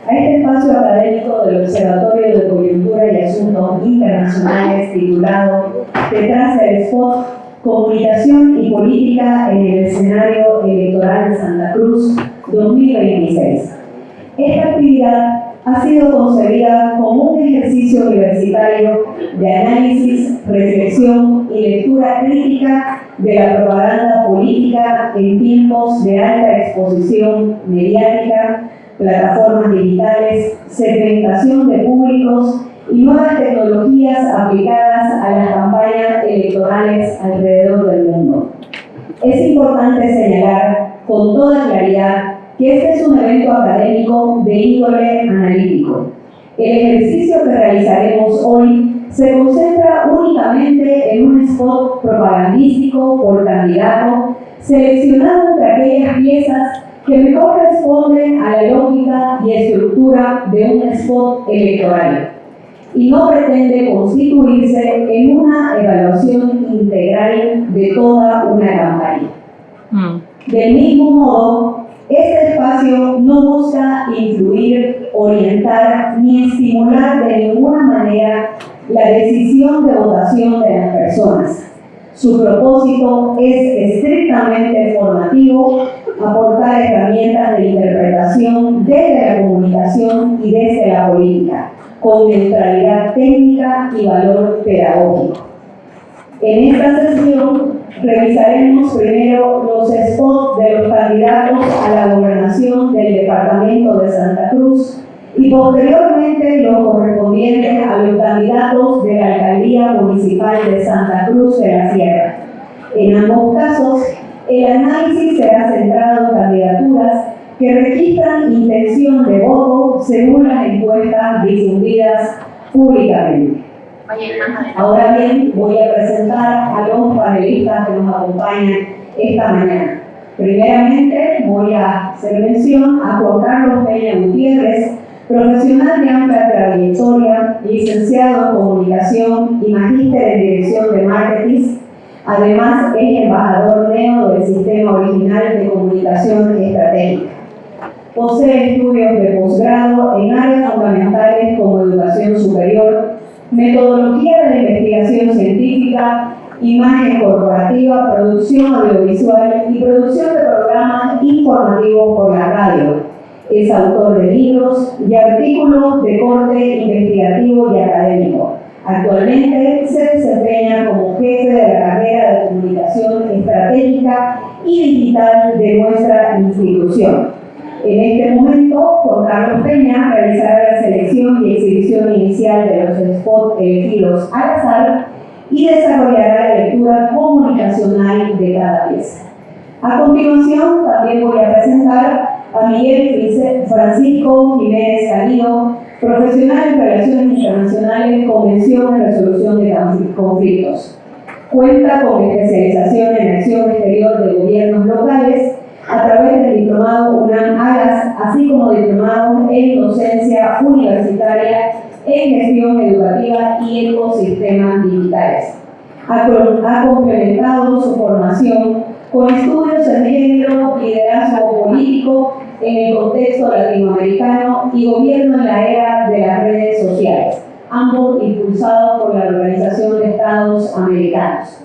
a este espacio académico del Observatorio de Coyuntura y Asuntos Internacionales titulado Detrás del Spot, Comunicación y Política en el Escenario Electoral de Santa Cruz 2026. Esta actividad ha sido concebida como un ejercicio universitario de análisis, reflexión y lectura crítica de la propaganda política en tiempos de alta exposición mediática, plataformas digitales, segmentación de públicos y nuevas tecnologías aplicadas a las campañas electorales alrededor del mundo. Es importante señalar con toda claridad que este es un evento académico de índole analítico. El ejercicio que realizaremos hoy se concentra únicamente en un spot propagandístico por candidato, seleccionado entre aquellas piezas que mejor responden a la lógica y estructura de un spot electoral, y no pretende constituirse en una evaluación integral de toda una campaña. Del mismo modo, este espacio no busca influir, orientar ni estimular de ninguna manera la decisión de votación de las personas. Su propósito es estrictamente formativo, aportar herramientas de interpretación desde la comunicación y desde la política, con neutralidad técnica y valor pedagógico. En esta sesión revisaremos primero los spots de los candidatos a la gobernación del departamento de Santa Cruz y posteriormente los correspondientes a los candidatos de la alcaldía municipal de Santa Cruz de la Sierra. En ambos casos, el análisis será centrado en candidaturas que registran intención de voto según las encuestas difundidas públicamente. Ahora bien, voy a presentar a los panelistas que nos acompañan esta mañana. Primeramente, voy a hacer mención a Juan Carlos Peña Gutiérrez, profesional de amplia trayectoria, licenciado en Comunicación y magíster en Dirección de Marketing. Además, es embajador neo del Sistema Original de Comunicación Estratégica. Posee estudios de posgrado en áreas fundamentales como educación superior, metodología de la investigación científica, imagen corporativa, producción audiovisual y producción de programas informativos por la radio. Es autor de libros y artículos de corte investigativo y académico. Actualmente se desempeña como jefe de la carrera de Comunicación Estratégica y Digital de nuestra institución. En este momento, Juan Carlos Peña realizará la selección y exhibición inicial de los spots elegidos al azar y desarrollará la lectura comunicacional de cada pieza. A continuación, también voy a presentar a Miguel Francisco Jiménez Canido, profesional en Relaciones Internacionales, Convención en Resolución de Conflictos. Cuenta con especialización en acción exterior de gobiernos locales a través del diplomado UNAM ALAS, así como diplomado en docencia universitaria en gestión educativa y ecosistemas digitales. Ha complementado su formación con estudios en género, liderazgo político en el contexto latinoamericano y gobierno en la era de las redes sociales, ambos impulsados por la Organización de Estados Americanos.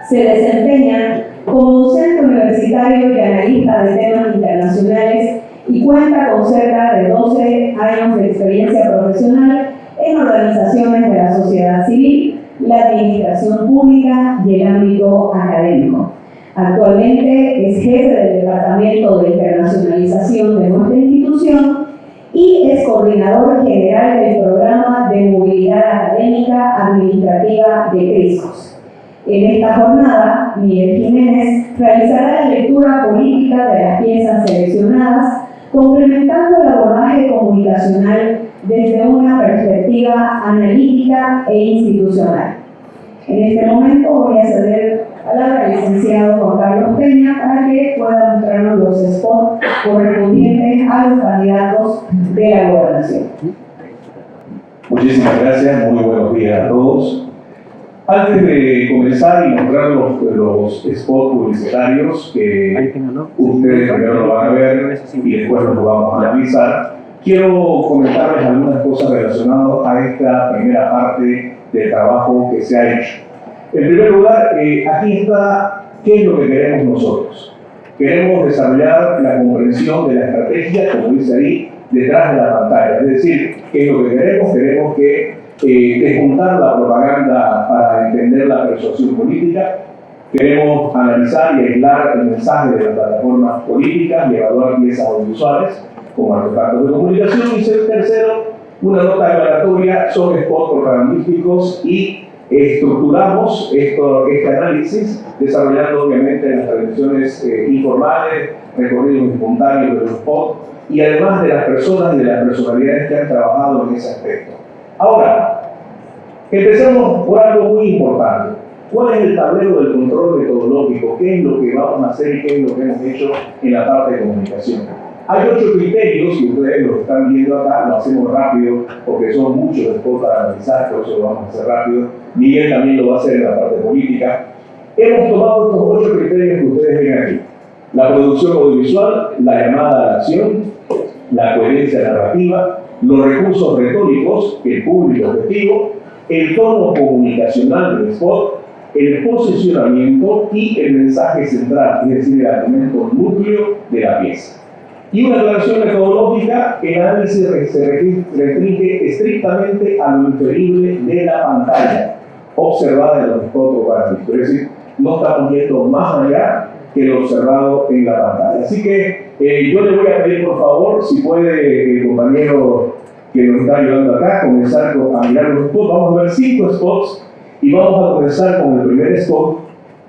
Se desempeña como docente universitario y analista de temas internacionales y cuenta con cerca de 12 años de experiencia profesional en organizaciones de la sociedad civil, la administración pública y el ámbito académico. Actualmente es jefe del Departamento de Internacionalización de nuestra institución y es coordinador general del Programa de Movilidad Académica Administrativa de CRISCOS. En esta jornada, Miguel Jiménez realizará la lectura política de las piezas seleccionadas, complementando el abordaje comunicacional desde una perspectiva analítica e institucional. En este momento voy a ceder la palabra al licenciado Juan Carlos Peña para que pueda mostrarnos los spots correspondientes a los candidatos de la gobernación. Muchísimas gracias, muy buenos días a todos. Antes de comenzar y mostrar los spots publicitarios que ustedes primero lo van a ver y después los vamos a analizar, quiero comentarles algunas cosas relacionadas a esta primera parte del trabajo que se ha hecho. En primer lugar, aquí está qué es lo que queremos nosotros. Queremos desarrollar la comprensión de la estrategia, como dice ahí, detrás de la pantalla. Es decir, ¿qué es lo que queremos? Queremos que desmontar la propaganda para entender la persuasión política. Queremos analizar y aislar el mensaje de las plataformas políticas y evaluar piezas audiovisuales como artefactos de comunicación. Y tercero, una nota aclaratoria sobre spots propagandísticos y estructuramos este análisis desarrollando obviamente las tradiciones informales, recorridos espontáneos de los spots y además de las personas y de las personalidades que han trabajado en ese aspecto. Ahora, empezamos por algo muy importante. ¿Cuál es el tablero del control metodológico? ¿Qué es lo que vamos a hacer y qué es lo que hemos hecho en la parte de comunicación? Hay 8 criterios, y ustedes lo están viendo acá, lo hacemos rápido porque son muchos spots para analizar, por eso lo vamos a hacer rápido. Miguel también lo va a hacer en la parte política. Hemos tomado estos 8 criterios que ustedes ven aquí. La producción audiovisual, la llamada a la acción, la coherencia narrativa, los recursos retóricos, el público objetivo, el tono comunicacional del spot, el posicionamiento y el mensaje central, es decir, el argumento núcleo de la pieza. Y una aclaración metodológica, el análisis se restringe estrictamente a lo inferible de la pantalla, observada en los spots propagandísticos. Es decir, no estamos yendo más allá que lo observado en la pantalla. Así que yo le voy a pedir, por favor, si puede el compañero que nos está ayudando acá, comenzar a mirar los spots. Vamos a ver 5 spots y vamos a comenzar con el primer spot,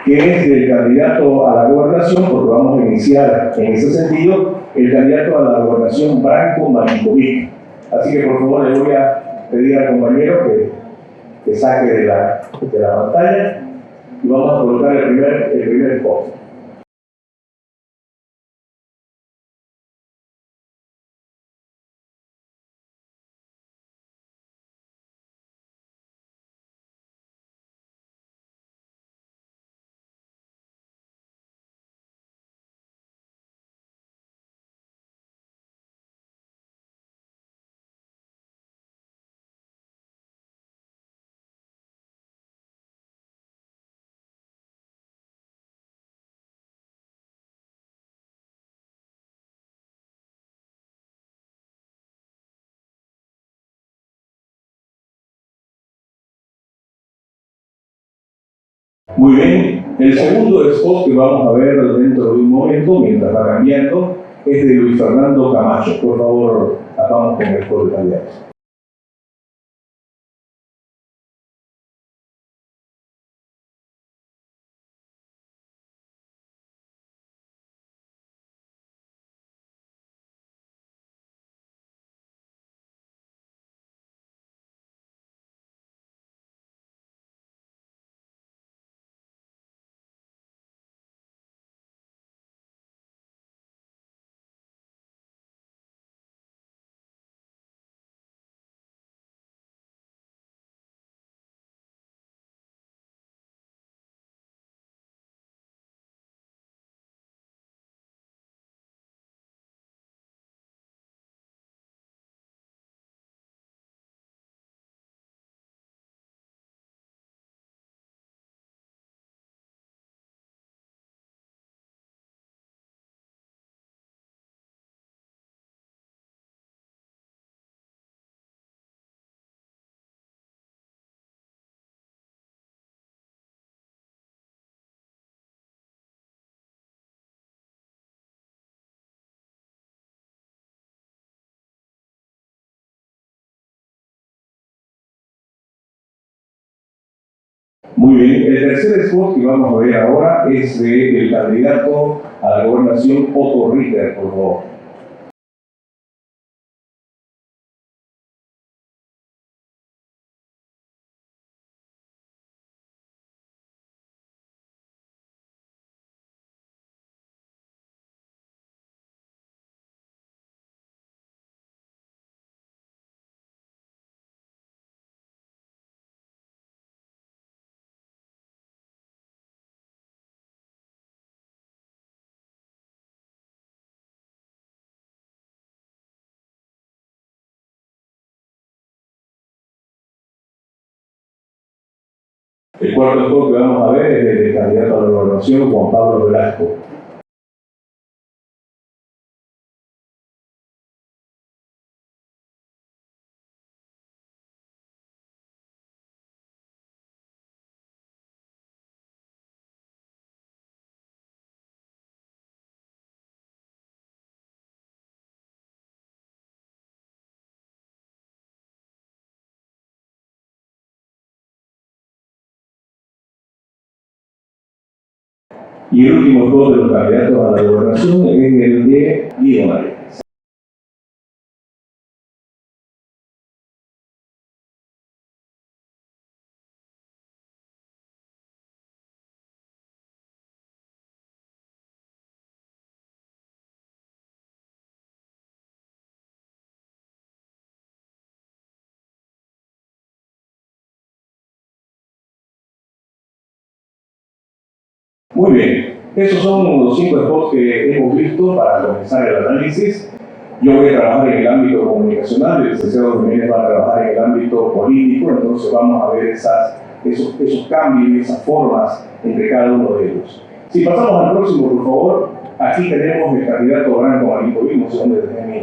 que es del candidato a la gobernación, porque vamos a iniciar en ese sentido, el candidato a la gobernación Branko Marinkovic. Así que por favor le voy a pedir al compañero que saque de la pantalla y vamos a colocar el primer spot. Muy bien, el segundo spot que vamos a ver dentro de un momento, mientras va cambiando, es de Luis Fernando Camacho. Por favor, vamos con el spot de candidato. Muy bien, el tercer spot que vamos a ver ahora es del candidato a la gobernación Otto Ritter, por favor. El cuarto spot que vamos a ver es el del candidato a la gobernación, Juan Pablo Velasco. Y el último spot de los candidatos a la gobernación es el de Guido María. Muy bien, esos son los 5 spots que hemos visto para comenzar el análisis. Yo voy a trabajar en el ámbito comunicacional, el licenciado Jiménez va a trabajar en el ámbito político, entonces vamos a ver esos cambios y esas formas entre cada uno de ellos. Si pasamos al próximo, por favor, aquí tenemos el candidato Branco Marinkovic, no sé dónde desde mí.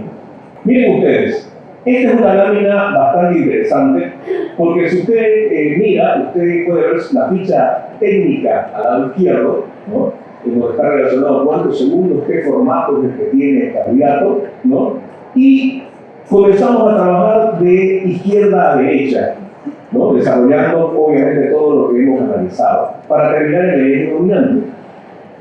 Miren ustedes, esta es una lámina bastante interesante, porque si usted mira, usted puede ver la ficha técnica al lado izquierdo, ¿no? En donde está relacionado cuántos segundos, qué formato es el que tiene el candidato, ¿no? Y comenzamos a trabajar de izquierda a derecha, ¿no? Desarrollando obviamente todo lo que hemos analizado, para terminar en el eje dominante.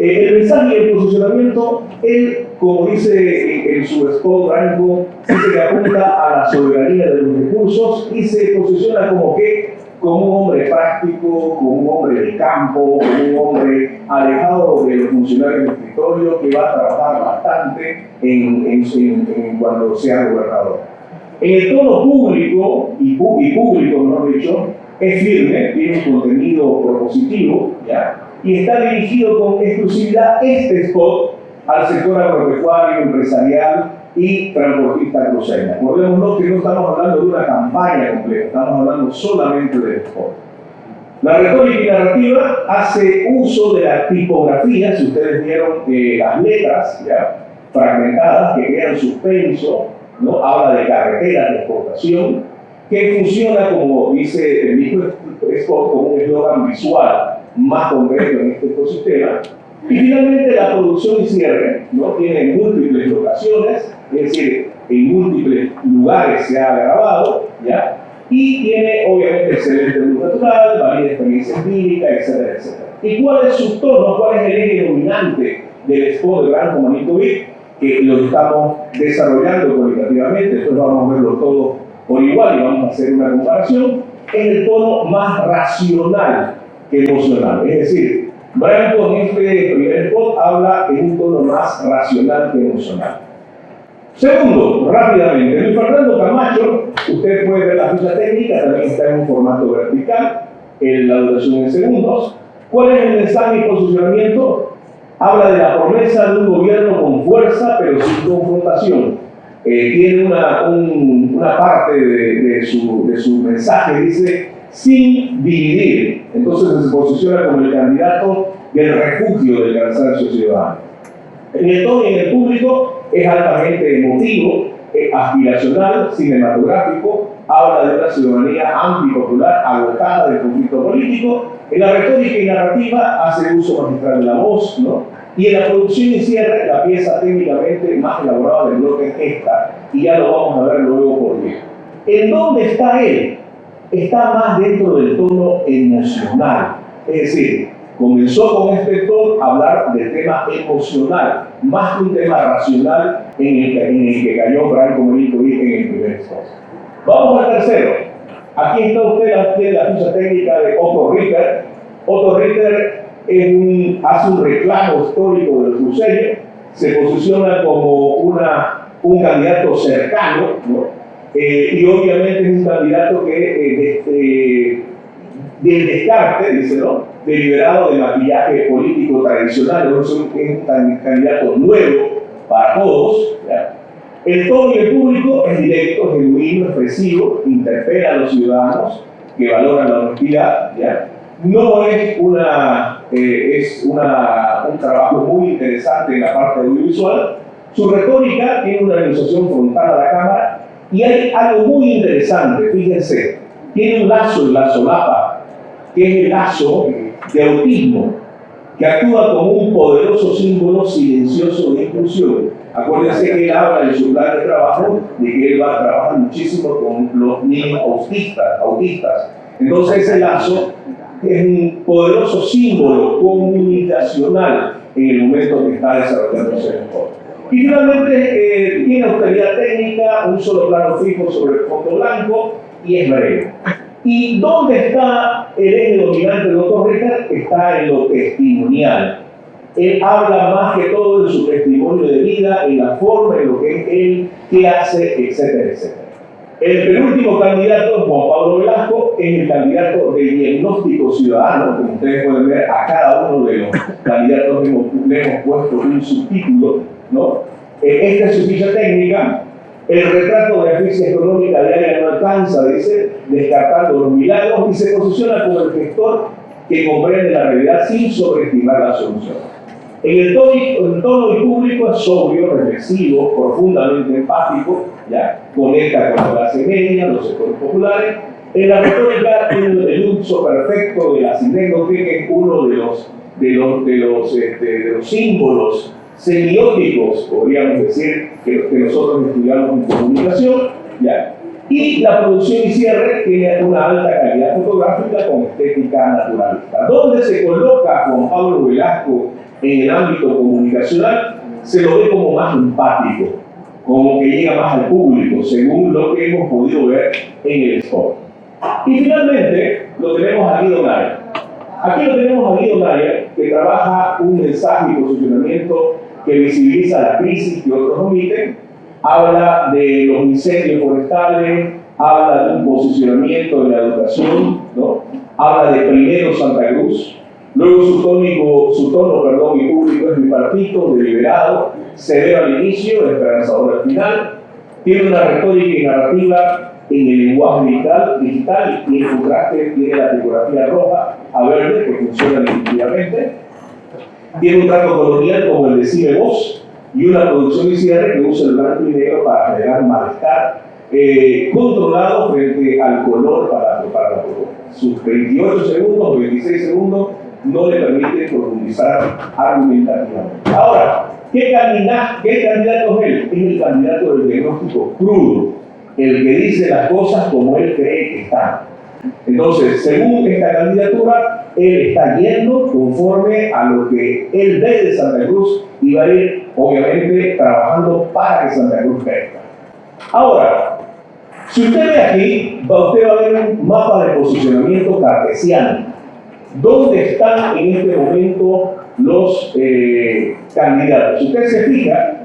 El mensaje y el posicionamiento, él, como dice en su spot Branco, dice que apunta a la soberanía de los recursos y se posiciona como un hombre práctico, como un hombre de campo, como un hombre alejado de los funcionarios del escritorio que va a trabajar bastante cuando sea gobernador. En el tono público, y público mejor dicho, es firme, tiene un contenido propositivo, ¿ya? Y está dirigido con exclusividad este spot al sector agropecuario, empresarial y transportista cruceño. Acordémonos que no estamos hablando de una campaña completa, estamos hablando solamente del spot. La retórica y narrativa hace uso de la tipografía, si ustedes vieron las letras ¿ya? Fragmentadas que crean suspenso, ¿no? Habla de carreteras de exportación, que funciona, como dice el mismo spot, como un eslogan visual más concreto en este ecosistema. Y finalmente la producción y cierre, ¿no? Tiene múltiples locaciones, es decir, en múltiples lugares se ha grabado, ¿ya? Y tiene obviamente excelente luz natural, válida experiencia empírica, etcétera, etcétera. ¿Y cuál es su tono? ¿Cuál es el eje dominante del spot de Branco Marinkovic? Que lo estamos desarrollando cualitativamente, después vamos a verlo todo por igual y vamos a hacer una comparación. Es el tono más racional que emocional, es decir, Branco en este primer spot habla en un tono más racional que emocional. Segundo, rápidamente, Luis Fernando Camacho, usted puede ver la ficha técnica, también está en un formato vertical, en la duración en segundos. ¿Cuál es el mensaje y posicionamiento? Habla de la promesa de un gobierno con fuerza, pero sin confrontación. Tiene una parte de su mensaje, dice, sin dividir. Entonces se posiciona como el candidato del refugio del cansancio ciudadano. En el tono y en el público es altamente emotivo, aspiracional, cinematográfico, habla de una ciudadanía amplia y popular agotada del conflicto político. En la retórica y narrativa hace uso magistral de la voz, ¿no? Y en la producción y cierre, la pieza técnicamente más elaborada del bloque es esta, y ya lo vamos a ver luego por qué. ¿En dónde está él? Está más dentro del tono emocional, es decir, comenzó con este tono a hablar del tema emocional, más que un tema racional en el que cayó Branco Marinkovic en el primer spot. Vamos al tercero. Aquí está usted la ficha técnica de Otto Ritter. Otto Ritter hace un reclamo histórico del cruceño, se posiciona como un candidato cercano, ¿no? Y obviamente es un candidato que del descarte, dice, ¿no? Deliberado de maquillaje político tradicional, es un candidato nuevo para todos, ¿ya? El tono y el público es directo, genuino, expresivo, interpela a los ciudadanos que valoran la honestidad, ¿ya? no es un trabajo muy interesante en la parte audiovisual. Su retórica tiene una negociación frontal a la cámara y hay algo muy interesante, fíjense, tiene un lazo en la solapa, que es el lazo de autismo, que actúa como un poderoso símbolo silencioso de inclusión. Acuérdense que él habla en su plan de trabajo de que él va a trabajar muchísimo con los niños autistas. Entonces ese lazo es un poderoso símbolo comunicacional en el momento que está desarrollándose el spot. Y finalmente tiene austeridad técnica, un solo plano fijo sobre el fondo blanco y es breve. ¿Y dónde está el eje dominante de Otto Richter? Está en lo testimonial. Él habla más que todo de su testimonio de vida, en la forma, en lo que es él, qué hace, etcétera, etcétera. El penúltimo candidato, Juan Pablo Velasco, es el candidato de diagnóstico ciudadano. Como ustedes pueden ver, a cada uno de los candidatos le hemos puesto un subtítulo, ¿no? Esta es su ficha técnica. El retrato de asfixia económica diaria no alcanza, dice, descartando los milagros, y se posiciona como el gestor que comprende la realidad sin sobreestimar la solución. En el tono y público es sobrio, reflexivo, profundamente empático, ¿ya? Conecta con la clase media, los sectores populares. En la retórica tiene el uso perfecto de la sinécdoque, que es uno de los símbolos semióticos, podríamos decir, que nosotros estudiamos en comunicación, ¿ya? Y la producción y cierre tiene una alta calidad fotográfica con estética naturalista. ¿Dónde se coloca Juan Pablo Velasco en el ámbito comunicacional? Se lo ve como más empático, como que llega más al público, según lo que hemos podido ver en el spot. Y finalmente lo tenemos a Guido Naya. Aquí lo tenemos a Guido Naya, que trabaja un mensaje y posicionamiento que visibiliza la crisis que otros omiten, habla de los incendios forestales, habla de un posicionamiento de la educación, ¿no? Habla de primero Santa Cruz, luego su tono y público es bipartito, deliberado, severo al inicio, esperanzador al final, tiene una retórica y narrativa en el lenguaje digital y en contraste tiene la tipografía roja a verde que funciona definitivamente. Tiene un trato colonial como el de Cine Voz y una producción y cierre que usa el blanco y negro para generar malestar, controlado frente al color para la propuesta. Sus 28 segundos, 26 segundos no le permiten profundizar argumentativamente. Ahora, ¿qué candidato es él? Es el candidato del diagnóstico crudo, el que dice las cosas como él cree que están. Entonces, según esta candidatura, él está yendo conforme a lo que él ve de Santa Cruz y va a ir, obviamente, trabajando para que Santa Cruz crezca. Ahora, si usted ve aquí, usted va a ver un mapa de posicionamiento cartesiano. ¿Dónde están en este momento los candidatos? Si usted se fija,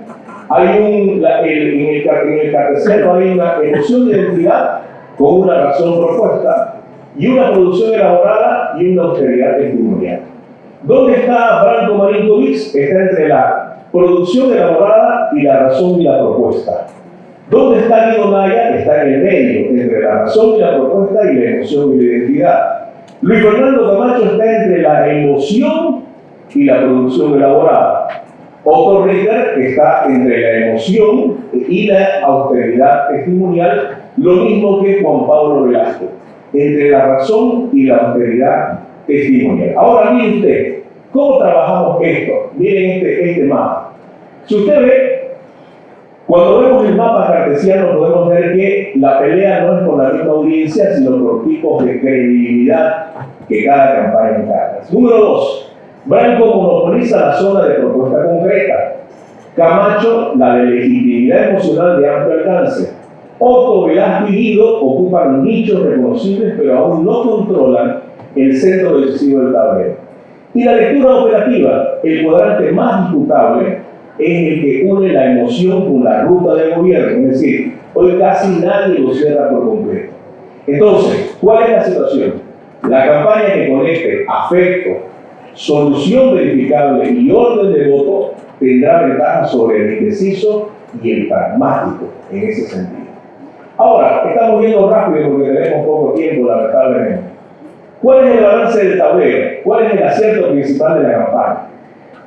hay en el cartesiano hay una emoción de identidad con una razón propuesta y una producción elaborada y una austeridad testimonial. ¿Dónde está Branko Marinkovic? Está entre la producción elaborada y la razón y la propuesta. ¿Dónde está Guido Naya? Está en el medio, entre la razón y la propuesta y la emoción y la identidad. Luis Fernando Camacho está entre la emoción y la producción elaborada. Otto Richter está entre la emoción y la austeridad testimonial, lo mismo que Juan Pablo Velasco, entre la razón y la austeridad testimonial. Ahora mire usted, ¿cómo trabajamos esto? Miren este mapa. Si usted ve, cuando vemos el mapa cartesiano podemos ver que la pelea no es por la misma audiencia, sino por tipos de credibilidad que cada campaña encarga. Número 2. Branco monopoliza la zona de propuesta concreta. Camacho, la de legitimidad emocional de amplio alcance. Otto, Velasco y Guido ocupan nichos reconocibles, pero aún no controlan el centro decisivo del tablero. Y la lectura operativa, el cuadrante más disputable, es el que une la emoción con la ruta del gobierno. Es decir, hoy casi nadie lo cierra por completo. Entonces, ¿cuál es la situación? La campaña que conecte afecto, solución verificable y orden de voto tendrá ventaja sobre el indeciso y el pragmático en ese sentido. Ahora, estamos viendo rápido porque tenemos poco tiempo, lamentablemente. ¿Cuál es el balance del tablero? ¿Cuál es el acierto principal de la campaña?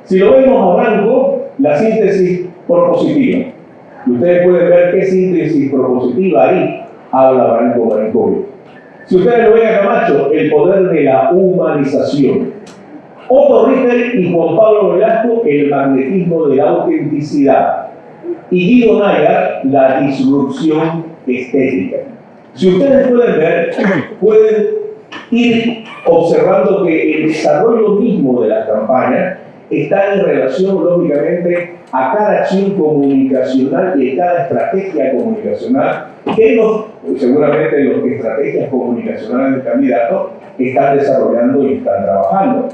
Si lo vemos a blanco, la síntesis propositiva. Y ustedes pueden ver qué síntesis propositiva ahí habla Branco Brancovich. Si ustedes lo ven a Camacho, el poder de la humanización. Otto Ritter y Juan Pablo Velasco, el magnetismo de la autenticidad. Y Guido Nayar, la disrupción estética. Si ustedes pueden ver, pueden ir observando que el desarrollo mismo de las campañas está en relación, lógicamente, a cada acción comunicacional y a cada estrategia comunicacional que seguramente los estrategias comunicacionales del candidato están desarrollando y están trabajando.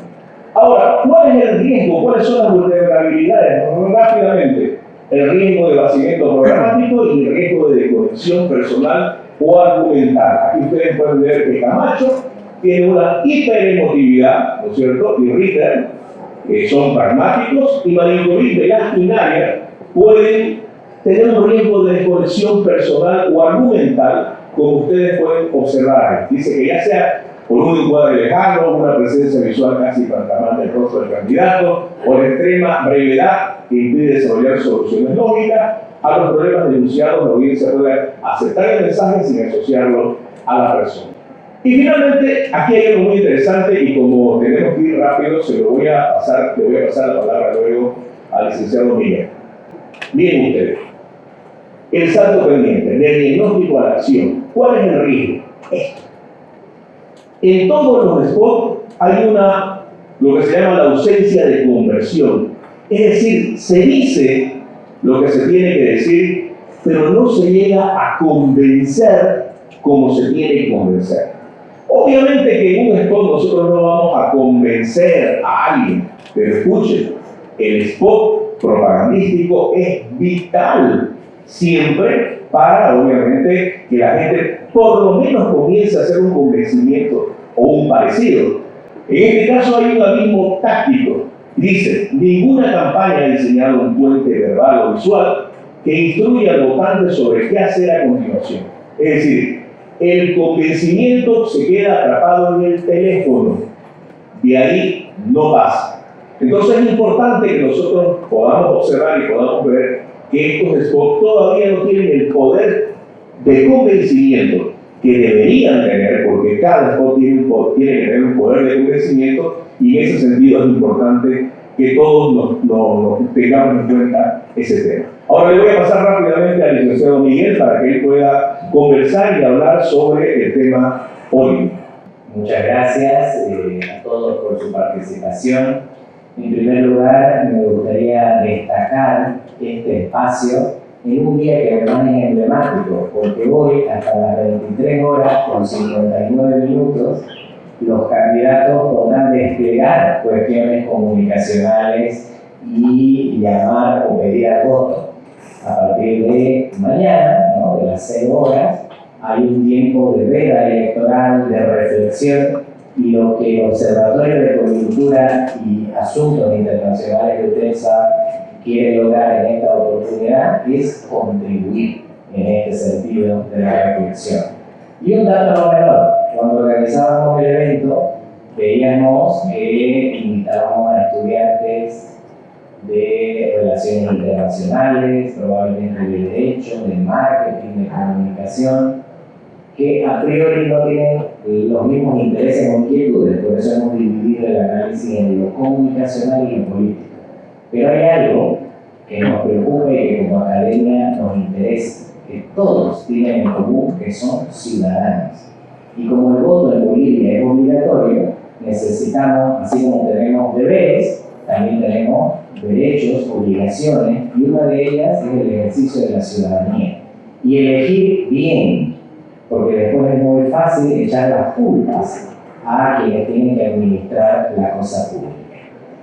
Ahora, ¿cuál es el riesgo? ¿Cuáles son las vulnerabilidades? Rápidamente, el riesgo de vaciamiento programático y el riesgo de desconexión personal o argumental. Aquí ustedes pueden ver que Camacho tiene una hiperemotividad, ¿no es cierto? Y Ritter, que son pragmáticos, y Marinkovic, Velasco y Nayar pueden tener un riesgo de desconexión personal o argumental, como ustedes pueden observar. Dice que ya sea por un encuadre lejano, una presencia visual casi fantasmal del rostro del candidato, o la extrema brevedad que impide desarrollar soluciones lógicas a los problemas denunciados, la audiencia puede aceptar el mensaje sin asociarlo a la persona. Y finalmente, aquí hay algo muy interesante y como tenemos que ir rápido, le voy a pasar la palabra luego al licenciado Miguel. Miren ustedes, el salto pendiente, del diagnóstico a la acción. ¿Cuál es el riesgo? Esto. En todos los spots hay lo que se llama la ausencia de conversión. Es decir, se dice lo que se tiene que decir, pero no se llega a convencer como se tiene que convencer. Obviamente que en un spot nosotros no vamos a convencer a alguien, pero escuchen, el spot propagandístico es vital siempre para, obviamente, que la gente por lo menos comience a hacer un convencimiento o un parecido. En este caso hay un abismo táctico. Dice, ninguna campaña ha diseñado un puente verbal o visual que instruya al votante sobre qué hacer a continuación. Es decir, el convencimiento se queda atrapado en el teléfono. De ahí no pasa. Entonces es importante que nosotros podamos observar y podamos ver que estos spots todavía no tienen el poder de convencimiento que deberían tener, porque cada spot tiene que tener un poder de convencimiento y en ese sentido es importante que todos nos tengamos en cuenta ese tema. Ahora le voy a pasar rápidamente al licenciado Miguel para que él pueda conversar y hablar sobre el tema político. Muchas gracias a todos por su participación. En primer lugar, me gustaría destacar este espacio en un día que además es emblemático, porque hoy, hasta las 23 horas con 59 minutos, los candidatos podrán desplegar cuestiones comunicacionales y llamar o pedir al voto. A partir de mañana, ¿no?, de las 6 horas, hay un tiempo de veda electoral, de reflexión, y lo que el Observatorio de Coyuntura y Asuntos Internacionales de UTESA quiere lograr en esta oportunidad es contribuir en este sentido de la reflexión. Y un dato no menor, cuando organizábamos el evento, veíamos que invitábamos a estudiantes de relaciones internacionales, probablemente de derecho, de marketing, de comunicación, que a priori no tienen los mismos intereses o inquietudes, por eso hemos dividido el análisis en lo comunicacional y lo político. Pero hay algo que nos preocupa y que como academia nos interesa, que todos tienen en común que son ciudadanos. Y como el voto en Bolivia es obligatorio, necesitamos, así como tenemos deberes, también tenemos derechos, obligaciones, y una de ellas es el ejercicio de la ciudadanía. Y elegir bien, porque después es muy fácil echar las culpas a quienes tienen que administrar la cosa pública.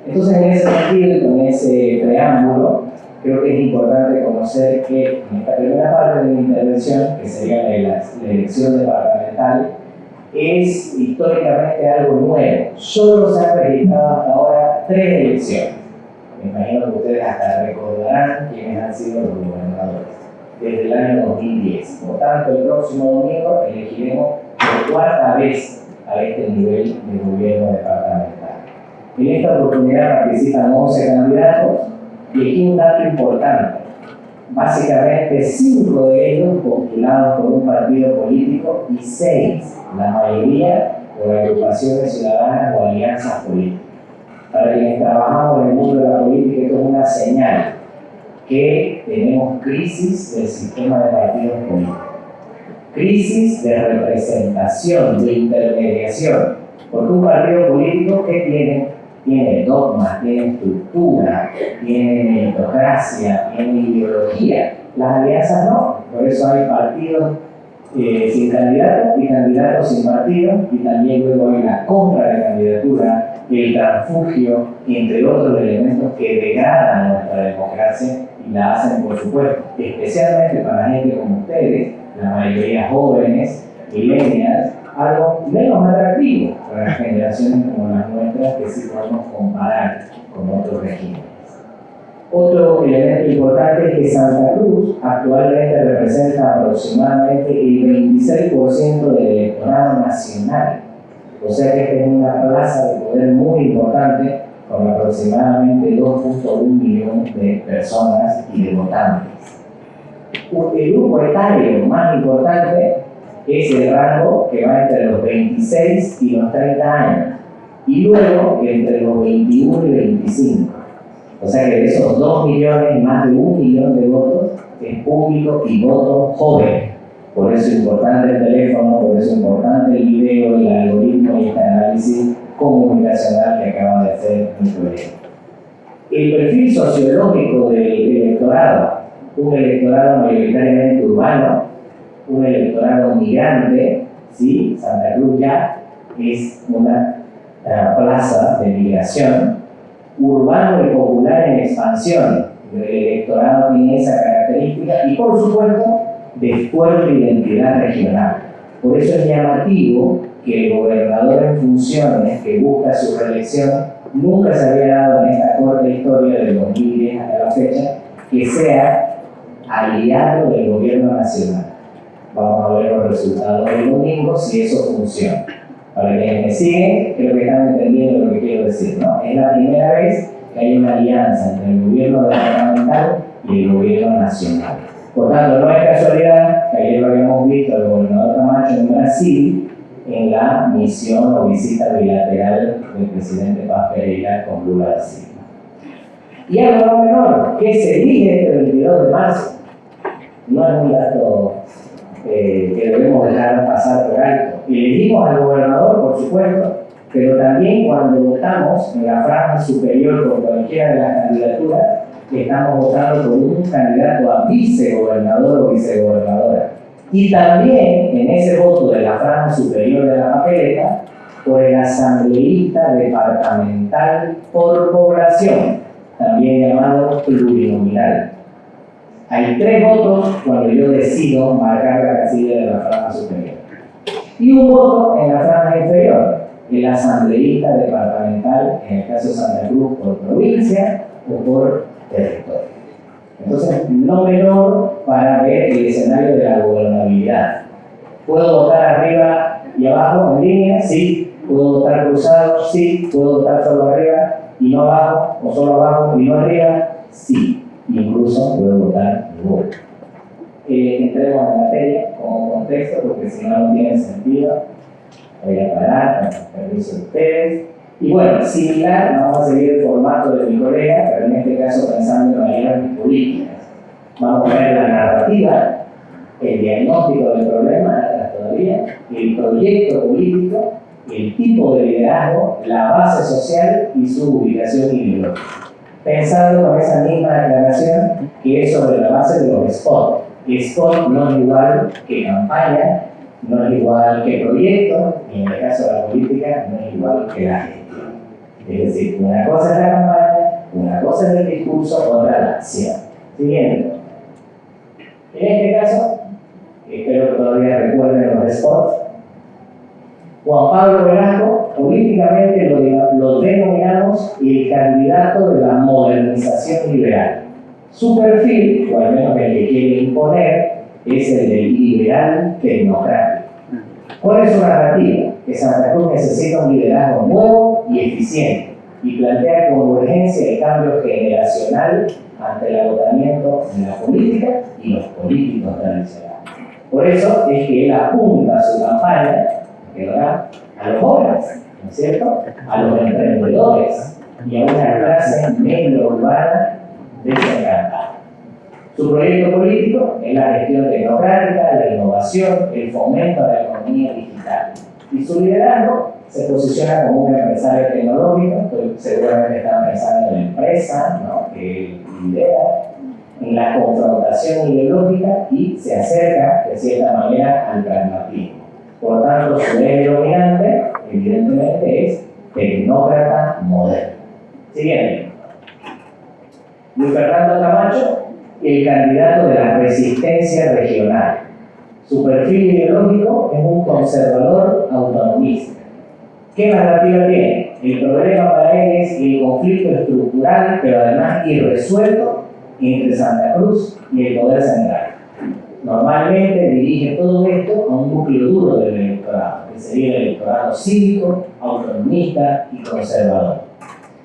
Entonces, en ese sentido y con ese preámbulo, creo que es importante conocer que en esta primera parte de mi intervención, que sería la elección departamental, es históricamente algo nuevo. Solo se han registrado hasta ahora 3 elecciones. Me imagino que ustedes hasta recordarán quiénes han sido los gobernadores desde el año 2010. Por tanto, el próximo domingo elegiremos por 4ª vez a este nivel de gobierno departamental. En esta oportunidad participan 11 candidatos y aquí un dato importante. Básicamente 5 de ellos postulados por un partido político y 6, la mayoría, por agrupaciones ciudadanas o alianzas políticas. Para quienes trabajamos en el mundo de la política, esto es una señal que tenemos crisis del sistema de partidos políticos, crisis de representación, de intermediación, porque un partido político que tiene dogma, tiene estructura, tiene meritocracia, tiene ideología. Las alianzas no, por eso hay partidos sin candidatos y candidatos sin partidos, y también luego hay la compra de candidatura, el transfugio, entre otros elementos que degradan nuestra democracia y la hacen, por supuesto, especialmente para gente como ustedes, la mayoría jóvenes, millennials, algo menos atractivo para generaciones como las nuestras que sí podemos comparar con otros regímenes. Otro elemento importante es que Santa Cruz actualmente representa aproximadamente el 26% del electorado nacional. O sea que esta es una plaza de poder muy importante con aproximadamente 2.1 millones de personas y de votantes. El grupo etario más importante es el rango que va entre los 26 y los 30 años, y luego entre los 21 y 25. O sea que de esos 2 millones, más de 1 millón de votos es público y voto joven. Por eso es importante el teléfono, por eso es importante el video, el algoritmo y este análisis comunicacional que acaba de hacer mi colega. El perfil sociológico del electorado, un electorado mayoritariamente urbano, un electorado migrante, ¿sí? Santa Cruz ya es una plaza de migración, urbano y popular en expansión. El electorado tiene esa característica y, por supuesto, de fuerte identidad regional. Por eso es llamativo que el gobernador en funciones que busca su reelección nunca se había dado en esta corta historia del 2010 hasta la fecha que sea aliado del gobierno nacional. Vamos a ver los resultados del domingo si eso funciona. Para quienes me siguen, creo que están entendiendo lo que quiero decir, ¿no? Es la primera vez que hay una alianza entre el gobierno departamental y el gobierno nacional. Por tanto, no es casualidad que ayer lo habíamos visto al gobernador Camacho en Brasil en la misión o visita bilateral del presidente Paz Pereira con Lula da Silva. Y algo no menor, que se elige este 22 de marzo. No es un dato que debemos dejar pasar por alto. Elegimos al gobernador, por supuesto, pero también cuando votamos en la franja superior por cualquiera de las candidaturas, estamos votando por un candidato a vicegobernador o vicegobernadora. Y también en ese voto de la franja superior de la papeleta, por el asambleísta departamental por población, también llamado plurinominal. Hay 3 votos cuando yo decido marcar la casilla de la franja superior. Y un voto en la franja inferior, el asambleísta departamental, en el caso de Santa Cruz, por provincia o por territorio. Entonces, no menor para ver el escenario de la gobernabilidad. ¿Puedo votar arriba y abajo en línea? Sí. ¿Puedo votar cruzado? Sí. ¿Puedo votar solo arriba y no abajo? ¿O solo abajo y no arriba? Sí. Incluso puedo votar luego. Entremos en materia como contexto, porque si no, no tiene sentido. Voy a parar, con el permiso de ustedes. Y bueno, similar, vamos a seguir el formato de mi colega, pero en este caso pensando en maneras políticas. Vamos a ver la narrativa, el diagnóstico del problema, todavía, el proyecto político, el tipo de liderazgo, la base social y su ubicación ideológica. Pensando con esa misma declaración que es sobre la base de los spots. Spot no es igual que campaña, no es igual que proyecto, y en el caso de la política no es igual que la gestión. Es decir, una cosa es la campaña, una cosa es el discurso, otra la acción. Siguiente. En este caso, espero que todavía recuerden los spots, Juan Pablo Velasco, políticamente lo denominamos el candidato de la modernización liberal. Su perfil, o al menos el que quiere imponer, es el del liberal tecnocrático. ¿Cuál es su narrativa? Que Santa Cruz necesita un liderazgo nuevo y eficiente y plantea con urgencia el cambio generacional ante el agotamiento de la política y los políticos tradicionales. Por eso es que él apunta su campaña, ¿verdad?, a los jóvenes, ¿no es cierto?, a los emprendedores y a una clase medio urbana desencantada. Su proyecto político es la gestión tecnocrática, la innovación, el fomento a la economía digital. Y su liderazgo se posiciona como un empresario tecnológico, seguramente están pensando en la empresa, ¿no?, que él lidera, en la confrontación ideológica y se acerca, de cierta manera, al pragmatismo. Por lo tanto, su eje dominante, evidentemente, es tecnócrata moderno. Siguiente. Luis Fernando Camacho, el candidato de la resistencia regional. Su perfil ideológico es un conservador autonomista. ¿Qué narrativa tiene? El problema para él es el conflicto estructural, pero además irresuelto, entre Santa Cruz y el poder central. Normalmente dirige todo esto a un núcleo duro del electorado, que sería el electorado cívico, autonomista y conservador.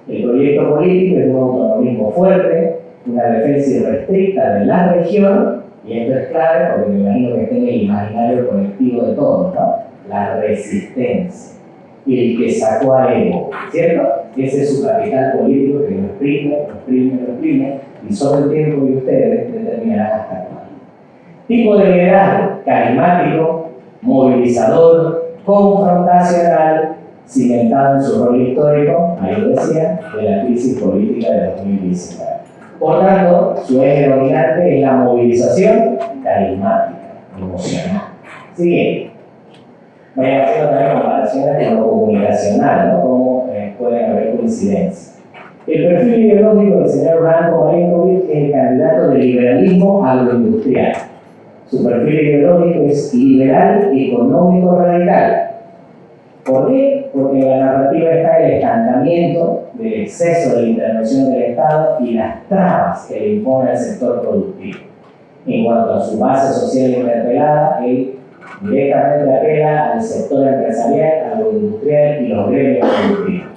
El proyecto político es un autonomismo fuerte, una defensa irrestricta de la región, y esto es clave porque me imagino que está en el imaginario colectivo de todos, ¿no? La resistencia. Y el que sacó a Evo, ¿cierto? Ese es su capital político que lo exprime, y solo el tiempo de ustedes determinarán hasta cuándo. Tipo de liderazgo: carismático, movilizador, confrontacional, cimentado en su rol histórico, ahí lo decía, de la crisis política de 2019. Por tanto, su eje dominante es la movilización carismática, emocional. Siguiente. Vayan haciendo también comparaciones con lo comunicacional, ¿no?, cómo pueden haber coincidencias. El perfil ideológico del señor Branko Marinkovic es el candidato del liberalismo agroindustrial. Su perfil ideológico es liberal económico radical. ¿Por qué? Porque en la narrativa está el estancamiento del exceso de la intervención del Estado y las trabas que le impone al sector productivo. En cuanto a su base social interpelada, él directamente apela al sector empresarial, agroindustrial y los gremios productivos.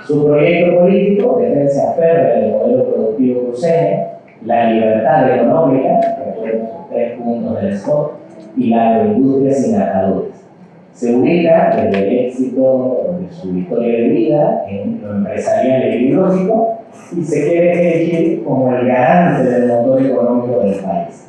Su proyecto político, defensa férrea del modelo productivo cruceño, la libertad económica, que fueron sus 3 puntos del spot, y la agroindustria sin ataduras. Se ubica desde el éxito de su historia de vida en lo empresarial e ideológico y se quiere elegir como el garante del motor económico del país.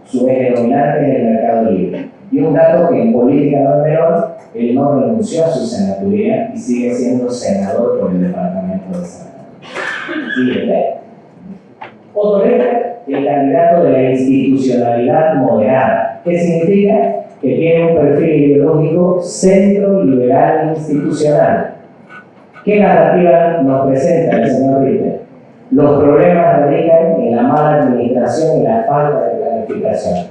Su eje dominante es el mercado libre. Y un dato que en política no es menor: él no renunció a su senaturía y sigue siendo senador por el departamento de Santa Cruz. Siguiente. Otto Lehner, el candidato de la institucionalidad moderada. ¿Qué significa? Que tiene un perfil ideológico centro liberal institucional. ¿Qué narrativa nos presenta el señor Ritter? Los problemas radican en la mala administración y la falta de planificación,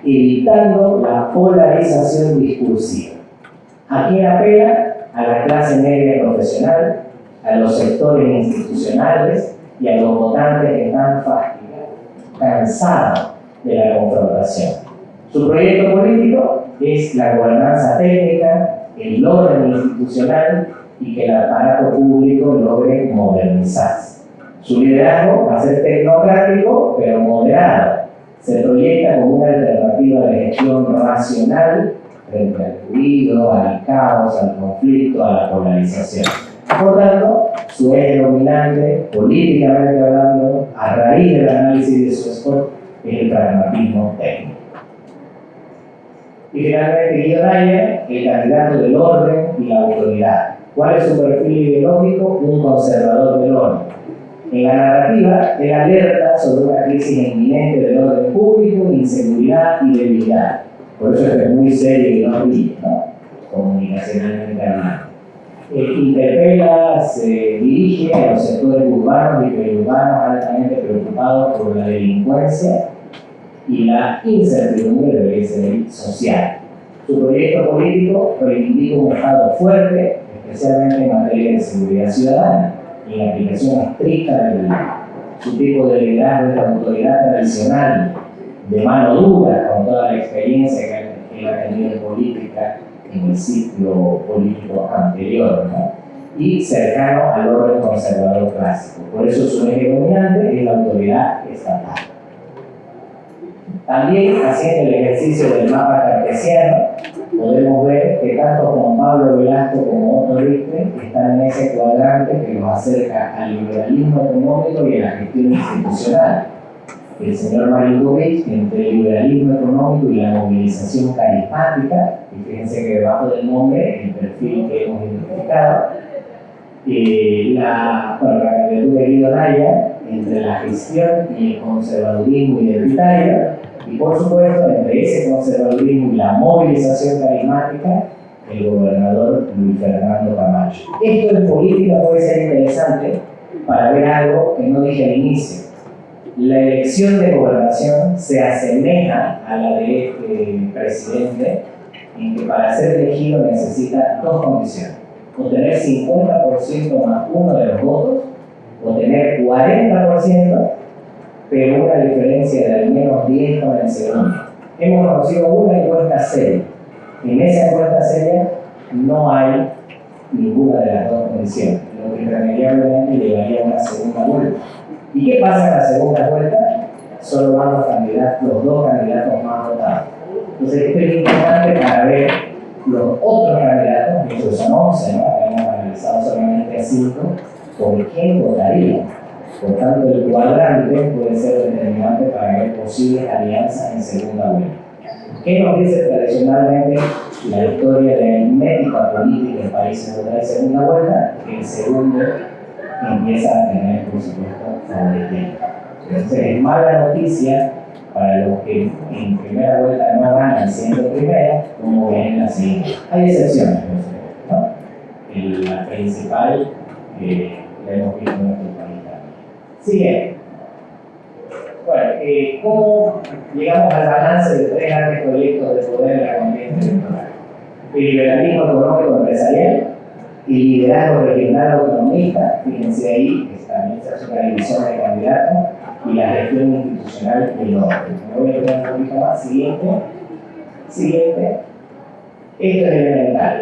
evitando la polarización discursiva. ¿A quién apela? A la clase media profesional, a los sectores institucionales y a los votantes que están fastidiados, cansados de la confrontación. Su proyecto político es la gobernanza técnica, el orden institucional y que el aparato público logre modernizarse. Su liderazgo va a ser tecnocrático, pero moderado. Se proyecta como una alternativa de gestión racional frente al ruido, al caos, al conflicto, a la polarización. Por tanto, su eje dominante, políticamente hablando, a raíz del análisis de su spot, es el pragmatismo técnico. Y finalmente, Guido Nayer, el candidato del orden y la autoridad. ¿Cuál es su perfil ideológico? Un conservador del orden. En la narrativa, él alerta sobre una crisis inminente del orden público, inseguridad y debilidad. Por eso es muy serio y no brilla, ¿no?, comunicacionalmente hablando. Interpela, se dirige a los sectores urbanos y periurbanos altamente preocupados por la delincuencia y la incertidumbre del desarrollo social. Su proyecto político reivindica un Estado fuerte, especialmente en materia de seguridad ciudadana y en la aplicación estricta de la ley. Su tipo de liderazgo es la autoridad tradicional, de mano dura, con toda la experiencia que él ha tenido en política en el ciclo político anterior, ¿no? Y cercano al orden conservador clásico. Por eso su eje dominante es la autoridad estatal. También, haciendo el ejercicio del mapa cartesiano, podemos ver que tanto Juan Pablo Velasco como Otto Richter están en ese cuadrante que los acerca al liberalismo económico y a la gestión institucional. El señor Marinkovic entre el liberalismo económico y la movilización carismática, y fíjense que debajo del nombre, el perfil que hemos identificado, la candidatura de Guido Naya entre la gestión y el conservadurismo identitario, y por supuesto, entre ese conservadurismo y la movilización carismática, el gobernador Luis Fernando Camacho. Esto en política puede ser interesante para ver algo que no dije al inicio. La elección de gobernación se asemeja a la de este presidente, en que para ser elegido necesita dos condiciones: o tener 50% más uno de los votos, o tener 40%, pero una diferencia de al menos 10 con el segundo. Hemos conocido una encuesta seria. En esa encuesta seria no hay ninguna de las dos condiciones, lo que irremediablemente llevaría a una segunda vuelta. ¿Y qué pasa en la segunda vuelta? Solo van los dos candidatos más votados. Entonces, esto es importante para ver los otros candidatos, que son 11, ¿no? Hemos analizado solamente a 5, por quién votaría. Por tanto, el cuadrante puede ser determinante para ver posibles alianzas en segunda vuelta. ¿Qué nos dice tradicionalmente la historia de aritmética política en países donde hay segunda vuelta? Que el segundo empieza a tener, por supuesto, favoritismo. Entonces, es mala noticia para los que en primera vuelta no ganan siendo primero, como ven en la siguiente. Hay excepciones, ¿no? La principal la hemos visto en nuestro país también. Siguiente. Bueno, ¿cómo llegamos al balance de tres grandes proyectos de poder en la contienda electoral? El liberalismo económico empresarial, el liderazgo regional autonomista, fíjense ahí, también se hace una división de candidatos, y la gestión institucional del orden. Me voy a poner un poquito más. Siguiente. Esto es elemental.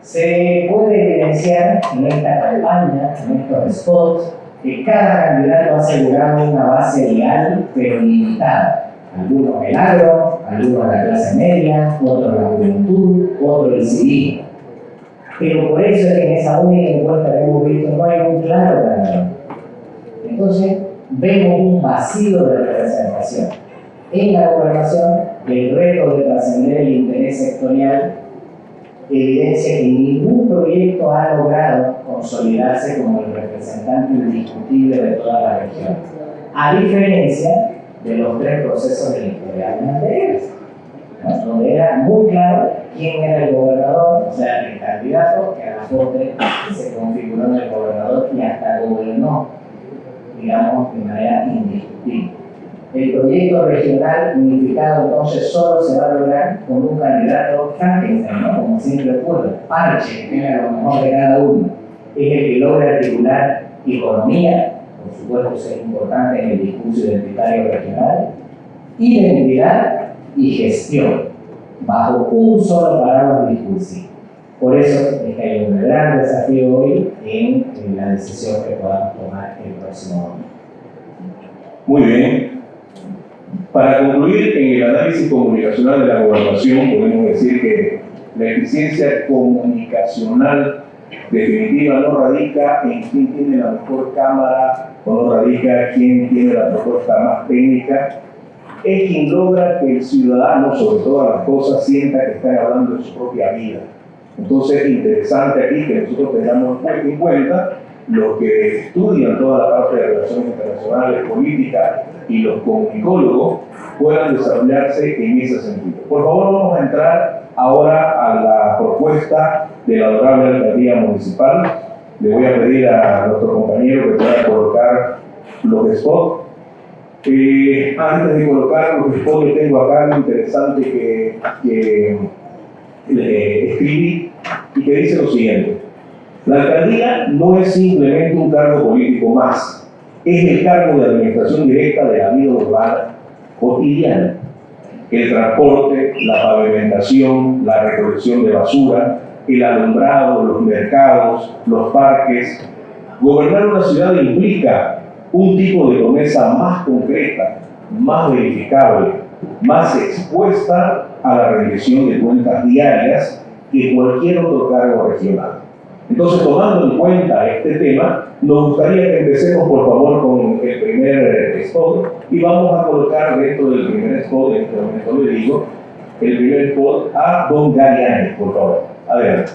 Se puede evidenciar en esta campaña, en estos spots, que cada candidato ha asegurado una base legal, pero limitada. Algunos el agro, algunos la clase media, otros la juventud, otros el civismo. Pero por eso es que en esa única encuesta que hemos visto no hay un claro ganador. Entonces, vemos un vacío de representación. En la gobernación, el reto de trascender el interés sectorial evidencia que ningún proyecto ha logrado consolidarse como el representante indiscutible de toda la región, a diferencia de los tres procesos electorales anteriores, ¿no? Donde era muy claro quién era el gobernador, o sea, el candidato, que a la postre se configuró en el gobernador y hasta gobernó, digamos, de manera indiscutible. El proyecto regional unificado entonces solo se va a lograr con un candidato Frankenstein, ¿no? Como siempre ocurre, parche, que tenga lo mejor de cada uno. Es el que logra articular economía, por supuesto eso es importante en el discurso identitario regional, identidad y gestión, bajo un solo parámetro discursivo. Por eso es que hay un gran desafío hoy en la decisión que podamos tomar el próximo domingo. Muy bien. Para concluir, en el análisis comunicacional de la gobernación, podemos decir que la eficiencia comunicacional definitiva no radica en quién tiene la mejor cámara, o no radica en quién tiene la propuesta más técnica, es quien logra que el ciudadano, sobre todas las cosas, sienta que está hablando de su propia vida. Entonces es interesante aquí que nosotros tengamos en cuenta los que estudian toda la parte de relaciones internacionales, políticas y los comunicólogos puedan desarrollarse en ese sentido. Por favor, vamos a entrar ahora a la propuesta de la honorable alcaldía municipal. Le voy a pedir a nuestro compañero que pueda colocar los spots. Antes de colocar los spots, yo tengo acá algo interesante que escribí y que dice lo siguiente: la alcaldía no es simplemente un cargo político más, es el cargo de administración directa de la vida urbana cotidiana. el transporte, la pavimentación, la recolección de basura, el alumbrado, los mercados, los parques. Gobernar una ciudad implica un tipo de promesa más concreta, más verificable, más expuesta a la rendición de cuentas diarias que cualquier otro cargo regional. Entonces, tomando en cuenta este tema, nos gustaría que empecemos, por favor, con el primer spot, y vamos a colocar dentro del primer spot, en este momento le digo, el primer spot a don Galiani, por favor. Adelante.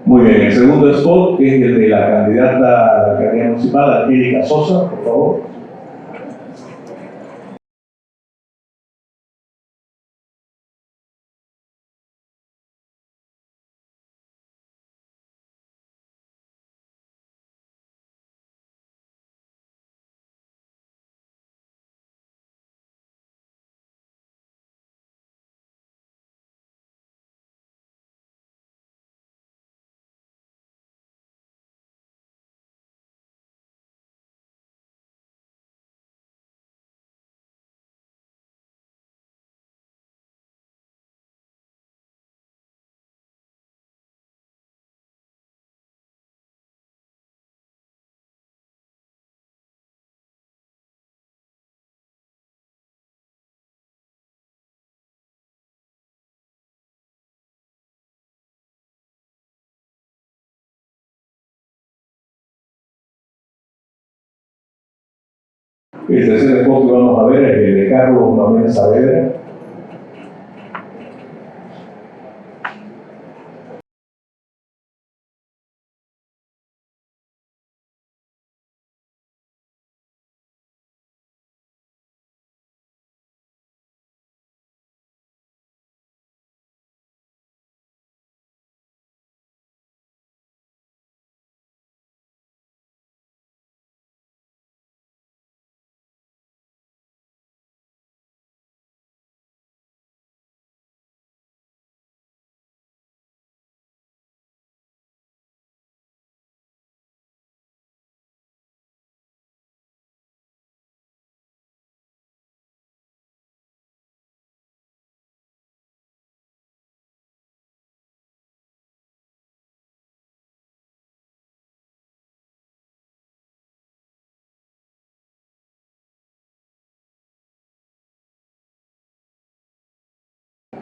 Muy bien, el segundo spot es el de la candidata a la alcaldía municipal, Angélica Sosa, por favor. El tercer spot que vamos a ver es el de Carlos Mamén Saavedra.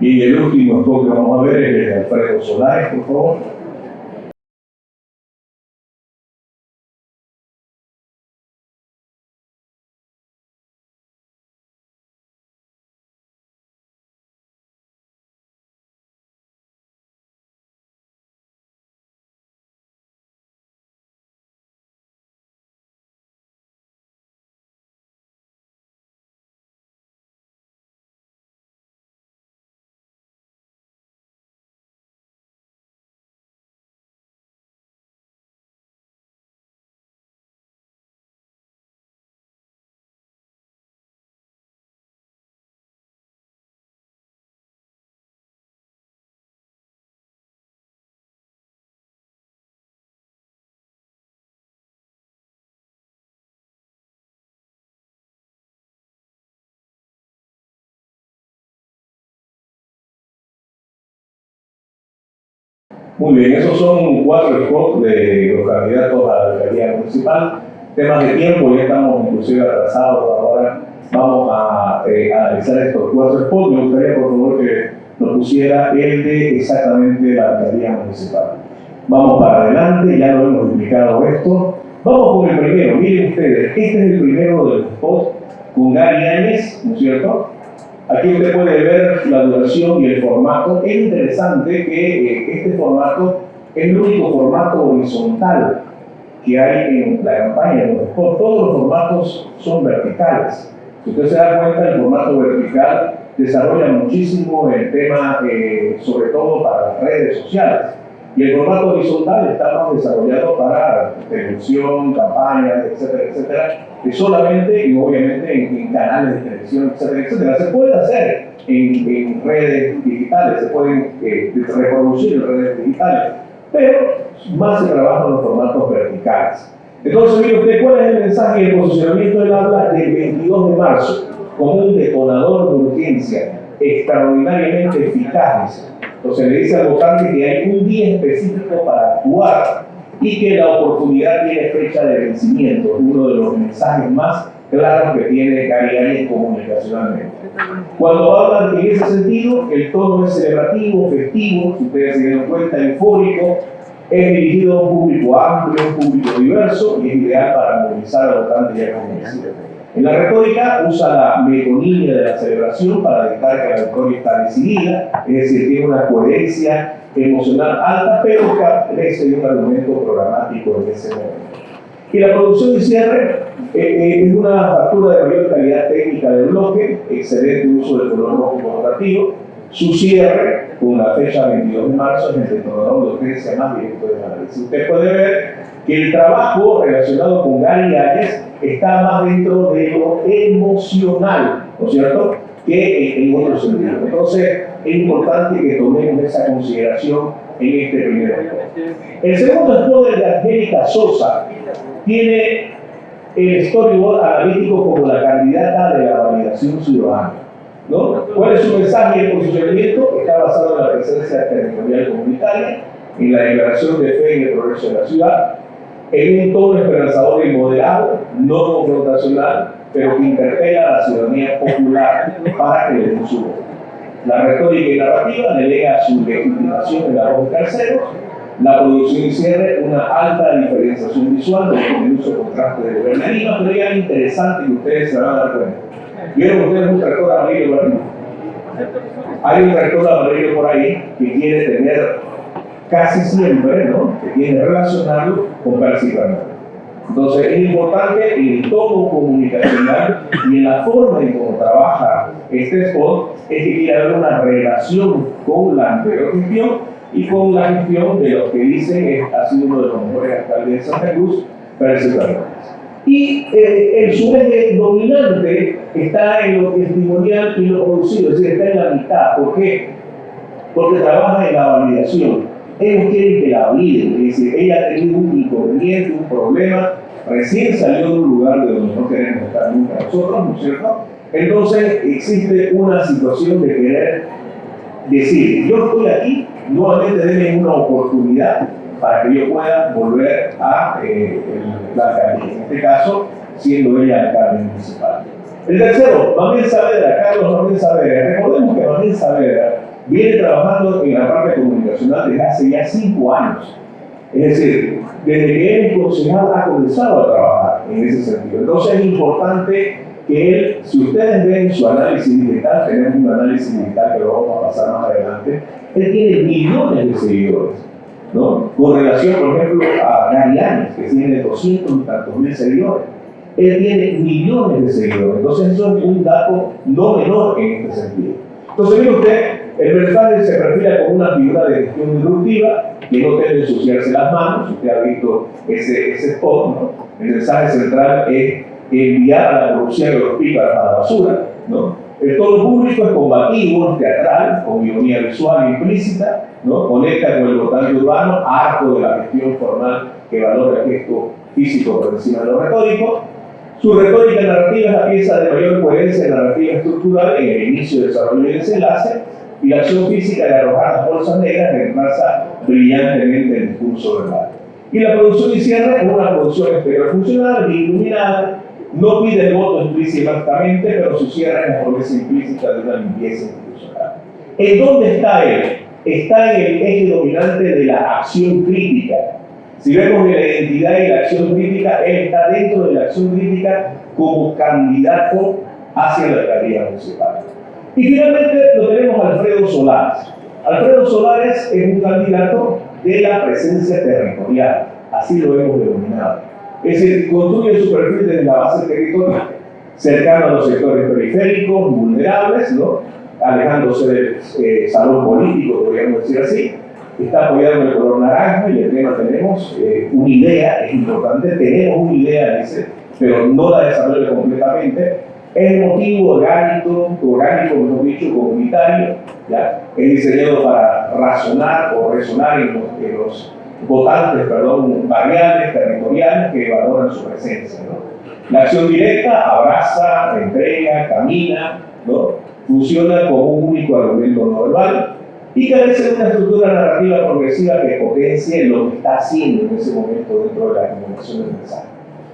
Y el último spot que vamos a ver es el de Alfredo Solares, por favor. Muy bien, esos son 4 spots de los candidatos a la alcaldía municipal. Temas de tiempo, ya estamos inclusive atrasados. Ahora vamos a analizar estos 4 spots. Me gustaría, por favor, que nos pusiera el de exactamente la alcaldía municipal. Vamos para adelante, ya lo hemos explicado esto. Vamos con el primero, miren ustedes, este es el primero del spot con Gary Áñez, ¿no es cierto? Aquí usted puede ver la duración y el formato. Es interesante que este formato es el único formato horizontal que hay en la campaña de los spots. Todos los formatos son verticales. Si usted se da cuenta, el formato vertical desarrolla muchísimo el tema, sobre todo para las redes sociales. Y el formato horizontal está más desarrollado para televisión, campañas, etcétera, etcétera, que solamente y obviamente en canales de televisión, etcétera, etcétera. Se puede hacer en redes digitales, se pueden reproducir en redes digitales, pero más se trabaja en los formatos verticales. Entonces, mire usted, ¿cuál es el mensaje y el posicionamiento del habla del 22 de marzo? Como un detonador de urgencia extraordinariamente eficaces. Entonces le dice al votante que hay un día específico para actuar y que la oportunidad tiene fecha de vencimiento, uno de los mensajes más claros que tiene Gary Áñez comunicacionalmente. Cuando hablan en ese sentido, el tono es celebrativo, festivo, si ustedes se dieron cuenta, eufórico, es dirigido a un público amplio, un público diverso y es ideal para movilizar al votante ya convencido. En la retórica usa la metonimia de la celebración para destacar que la victoria está decidida, es decir, tiene una coherencia emocional alta, pero carece de un argumento programático en ese momento. Y la producción y cierre es una factura de mayor calidad técnica del bloque, excelente uso del color rojo corporativo. Su cierre, con la fecha 22 de marzo, es el detonador de urgencia más directo del análisis. Usted puede ver que el trabajo relacionado con Gary Áñez está más dentro de lo emocional, ¿no es cierto?, que en otro sentido. Entonces, es importante que tomemos esa consideración en este primer spot. El segundo spot es de Angélica Sosa. Tiene el storyboard analítico como la candidata de la validación ciudadana, ¿no? ¿Cuál es su mensaje y el posicionamiento? Está basado en la presencia territorial comunitaria, en la declaración de fe y de progreso de la ciudad, en un tono esperanzador y moderado, no confrontacional, pero que interpela a la ciudadanía popular para que le den su voto. La retórica y narrativa delega su legitimación en la voz de terceros, la producción y cierre, una alta diferenciación visual, con el uso de contraste de gobernanima, pero ya es interesante que ustedes se van a dar cuenta. ¿Vieron ustedes un tractor amarillo por ahí? Hay un tractor amarillo por ahí que quiere tener casi siempre, ¿no?, que tiene que relacionarlo con Percy. Entonces es importante en el tono comunicacional y en la forma en cómo trabaja este spot, es que quiere haber una relación con la anterior gestión y con la gestión de los que dicen que ha sido uno de los mejores alcaldes de Santa Cruz, Percy. Y su eje dominante está en lo testimonial y lo producido, es decir, está en la mitad. ¿Por qué? Porque trabaja en la validación. Ellos quieren que la validen, es decir, ella ha tenido un inconveniente, un problema, recién salió de un lugar de donde no queremos estar nunca nosotros, ¿no es cierto? Entonces existe una situación de querer decir, yo estoy aquí, nuevamente denme una oportunidad para que yo pueda volver a la alcaldía, en este caso, siendo ella alcalde municipal. El tercero, Mamel Saavedra, Carlos Mamel Saavedra. Recordemos que Mamel Saavedra viene trabajando en la parte comunicacional desde hace ya 5 años. Es decir, desde que él es concejal ha comenzado a trabajar en ese sentido. Entonces es importante que él, si ustedes ven su análisis digital, tenemos un análisis digital que lo vamos a pasar más adelante, él tiene millones de seguidores, ¿no? Con relación, por ejemplo, a Gary Áñez, que tiene 200 y tantos mil seguidores. Él tiene millones de seguidores. Entonces eso es un dato no menor en este sentido. Entonces, mire usted, el mensaje se perfila como una figura de gestión disruptiva que no debe ensuciarse las manos. Usted ha visto ese spot, ¿no? El mensaje central es enviar a la corrupción de los pícaros a la basura, ¿no? El tono público es combativo, teatral, con ironía visual implícita, ¿no? Conecta con el votante urbano, harto de la gestión formal que valora el gesto físico por encima de lo retórico. Su retórica narrativa es la pieza de mayor coherencia narrativa estructural en el inicio, desarrollo y desenlace, y la acción física de arrojar las bolsas negras reemplaza brillantemente el discurso verbal. Y la producción y cierre es una producción exterior funcional, iluminada, no pide el voto explícitamente, pero su cierre es la promesa implícita de una limpieza institucional. ¿En dónde está él? Está en el eje dominante de la acción crítica. Si vemos la identidad y la acción crítica, él está dentro de la acción crítica como candidato hacia la alcaldía municipal. Y finalmente lo tenemos a Alfredo Solares. Alfredo Solares es un candidato de la presencia territorial, así lo hemos denominado. Es decir, construye su perfil desde la base territorial, cercano a los sectores periféricos, vulnerables, ¿no? Alejándose del salón político, podríamos decir así. Está apoyado en el color naranja y el tema tenemos una idea, es importante, tenemos una idea, dice, pero no la desarrolla completamente. Es el motivo orgánico, mejor dicho, comunitario, ¿ya? Es diseñado para razonar o resonar en los votantes, variables, territoriales que valoran su presencia, ¿no? La acción directa abraza, entrega, camina, ¿no? Funciona como un único argumento no verbal y carece de una estructura narrativa progresiva que potencie lo que está haciendo en ese momento dentro de la comunicación del mensaje.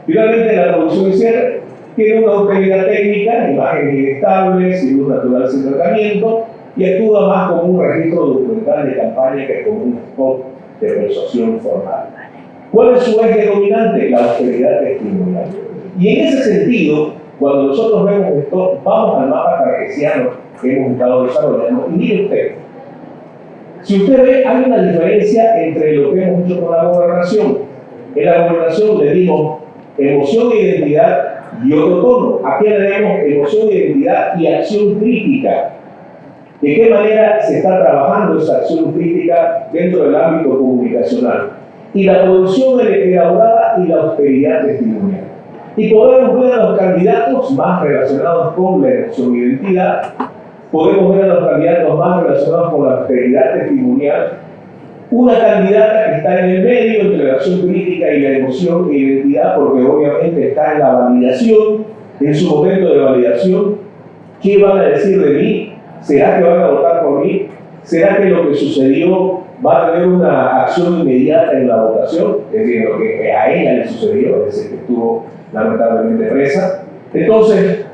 Finalmente, la producción inicial tiene una autoridad técnica, imágenes inestables y luz natural sin tratamiento, y actúa más como un registro documental de campaña que como un spot de persuasión formal. ¿Cuál es su eje dominante? La austeridad testimonial. Y en ese sentido, cuando nosotros vemos esto, vamos al mapa cartesiano que hemos estado desarrollando, y mire usted, si usted ve, hay una diferencia entre lo que hemos hecho con la gobernación. En la gobernación le dimos emoción e identidad y otro tono. Aquí le damos emoción, identidad y acción crítica. ¿De qué manera se está trabajando esa acción crítica dentro del ámbito comunicacional? Y la producción elaborada y la austeridad testimonial. Y podemos ver a los candidatos más relacionados con la emoción e identidad, podemos ver a los candidatos más relacionados con la austeridad testimonial, una candidata que está en el medio entre la acción crítica y la emoción e identidad, porque obviamente está en la validación, en su momento de validación. ¿Qué van a decir de mí? ¿Será que van a votar por mí? ¿Será que lo que sucedió va a tener una acción inmediata en la votación? Es decir, lo que a ella le sucedió, es decir, que estuvo lamentablemente presa. Entonces,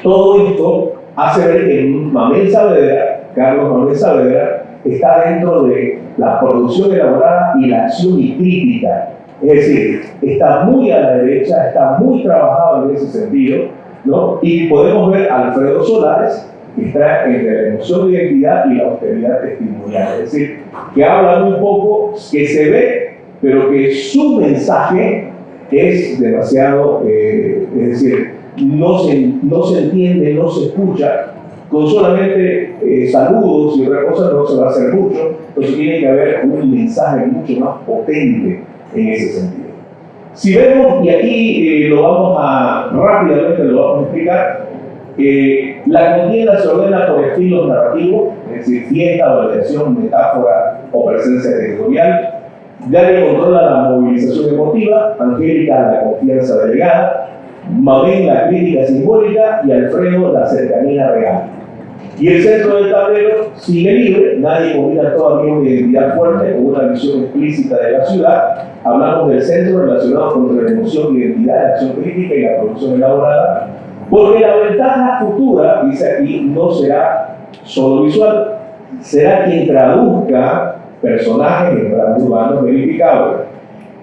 todo esto hace ver que Mamel Saavedra, Carlos Mamel Saavedra, está dentro de la producción elaborada y la acción y crítica. Es decir, está muy a la derecha, está muy trabajado en ese sentido, ¿no? Y podemos ver a Alfredo Solares, que está entre la emoción de identidad y la austeridad testimonial. Es decir, que habla muy poco, que se ve, pero que su mensaje es demasiado, es decir, no se entiende, no se escucha. Con solamente saludos y otra cosa no se va a hacer mucho, entonces tiene que haber un mensaje mucho más potente en ese sentido. Si vemos, y aquí rápidamente lo vamos a explicar, la contienda se ordena por estilos narrativos, es decir, fiesta, validación, metáfora o presencia territorial. Gary controla la movilización emotiva, Angélica la confianza delegada, Mabel la crítica simbólica y Alfredo la cercanía real. Y el centro del tablero sigue libre, nadie combina todavía una identidad fuerte con una visión explícita de la ciudad. Hablamos del centro relacionado con la emoción, identidad, la acción crítica y la producción elaborada, porque la ventaja futura, dice aquí, no será solo visual, será quien traduzca personajes en planos urbanos verificables.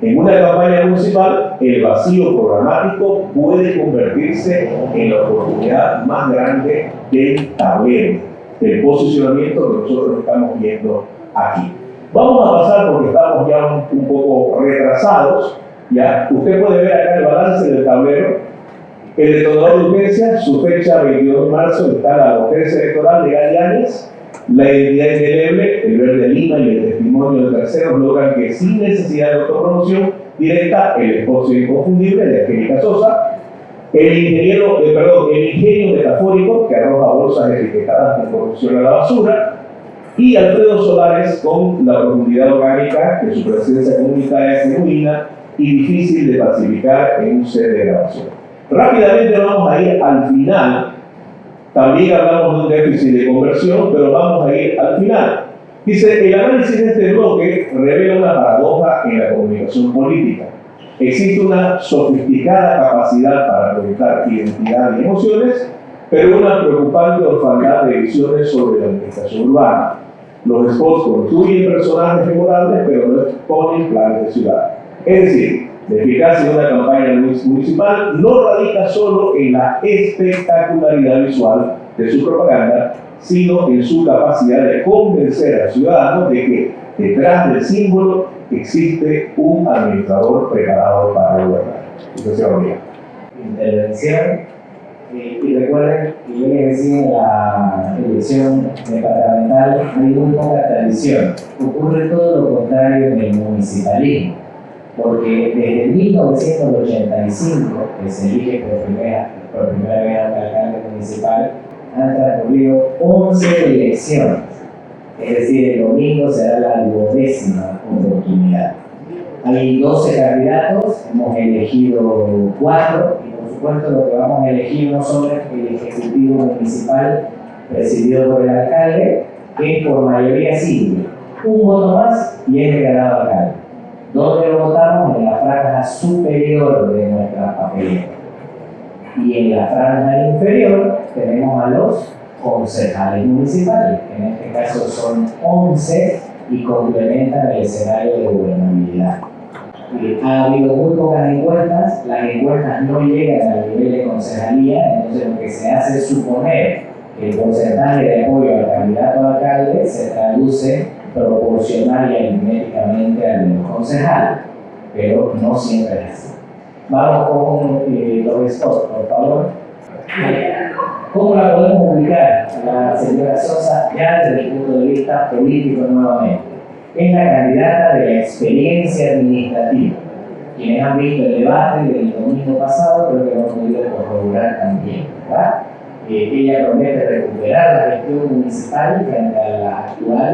En una campaña municipal, el vacío programático puede convertirse en la oportunidad más grande del tablero, del posicionamiento que nosotros estamos viendo aquí. Vamos a pasar, porque estamos ya un poco retrasados, ¿ya? Usted puede ver acá el balance del tablero. El detonador de urgencia, su fecha 22 de marzo, está la urgencia electoral de Gary Áñez. La identidad indeleble, el verde Lima y el testimonio de terceros logran que sin necesidad de autopromoción directa, el esposo inconfundible de Angélica Sosa, el ingenio metafórico que arroja bolsas etiquetadas con corrupción a la basura, y Alfredo Solares con la profundidad orgánica de su presencia comunitaria genuina y difícil de falsificar en un set de grabación. Rápidamente vamos a ir al final. También hablamos de un déficit de conversión, pero vamos a ir al final. Dice, el análisis de este bloque revela una paradoja en la comunicación política. Existe una sofisticada capacidad para proyectar identidad y emociones, pero una preocupante orfandad de visiones sobre la administración urbana. Los spots construyen personajes memorables, pero no exponen planes de ciudad. Es decir, la eficacia de una campaña municipal no radica solo en la espectacularidad visual de su propaganda, sino en su capacidad de convencer al ciudadano de que detrás del símbolo existe un administrador preparado para gobernar. Intervención. Y recuerden que yo les decía en la elección departamental hay muy poca tradición. Ocurre todo lo contrario en el municipalismo, porque desde 1985, que se elige por primera vez a un alcalde municipal, han transcurrido 11 elecciones. Es decir, el domingo será la 12ª oportunidad. Hay 12 candidatos, hemos elegido 4, y por supuesto lo que vamos a elegir no solo es el ejecutivo municipal presidido por el alcalde, que es por mayoría simple. Un voto más y es declarado alcalde. ¿Dónde lo votamos? En la franja superior de nuestra papeleta. Y en la franja inferior tenemos a los concejales municipales, que en este caso son 11 y complementan el escenario de gobernabilidad. Ha habido muy pocas encuestas, las encuestas no llegan al nivel de concejalía, entonces lo que se hace es suponer que el porcentaje de apoyo al candidato a alcalde se traduce proporcional y aritméticamente al del concejal, pero no siempre es así. Vamos con los spots, por favor. ¿Cómo la podemos ubicar? La señora Sosa, ya desde el punto de vista político nuevamente. Es la candidata de la experiencia administrativa. Quienes han visto el debate del domingo pasado, creo que lo han podido corroborar también, ¿verdad? Ella promete recuperar la gestión municipal frente a la actual,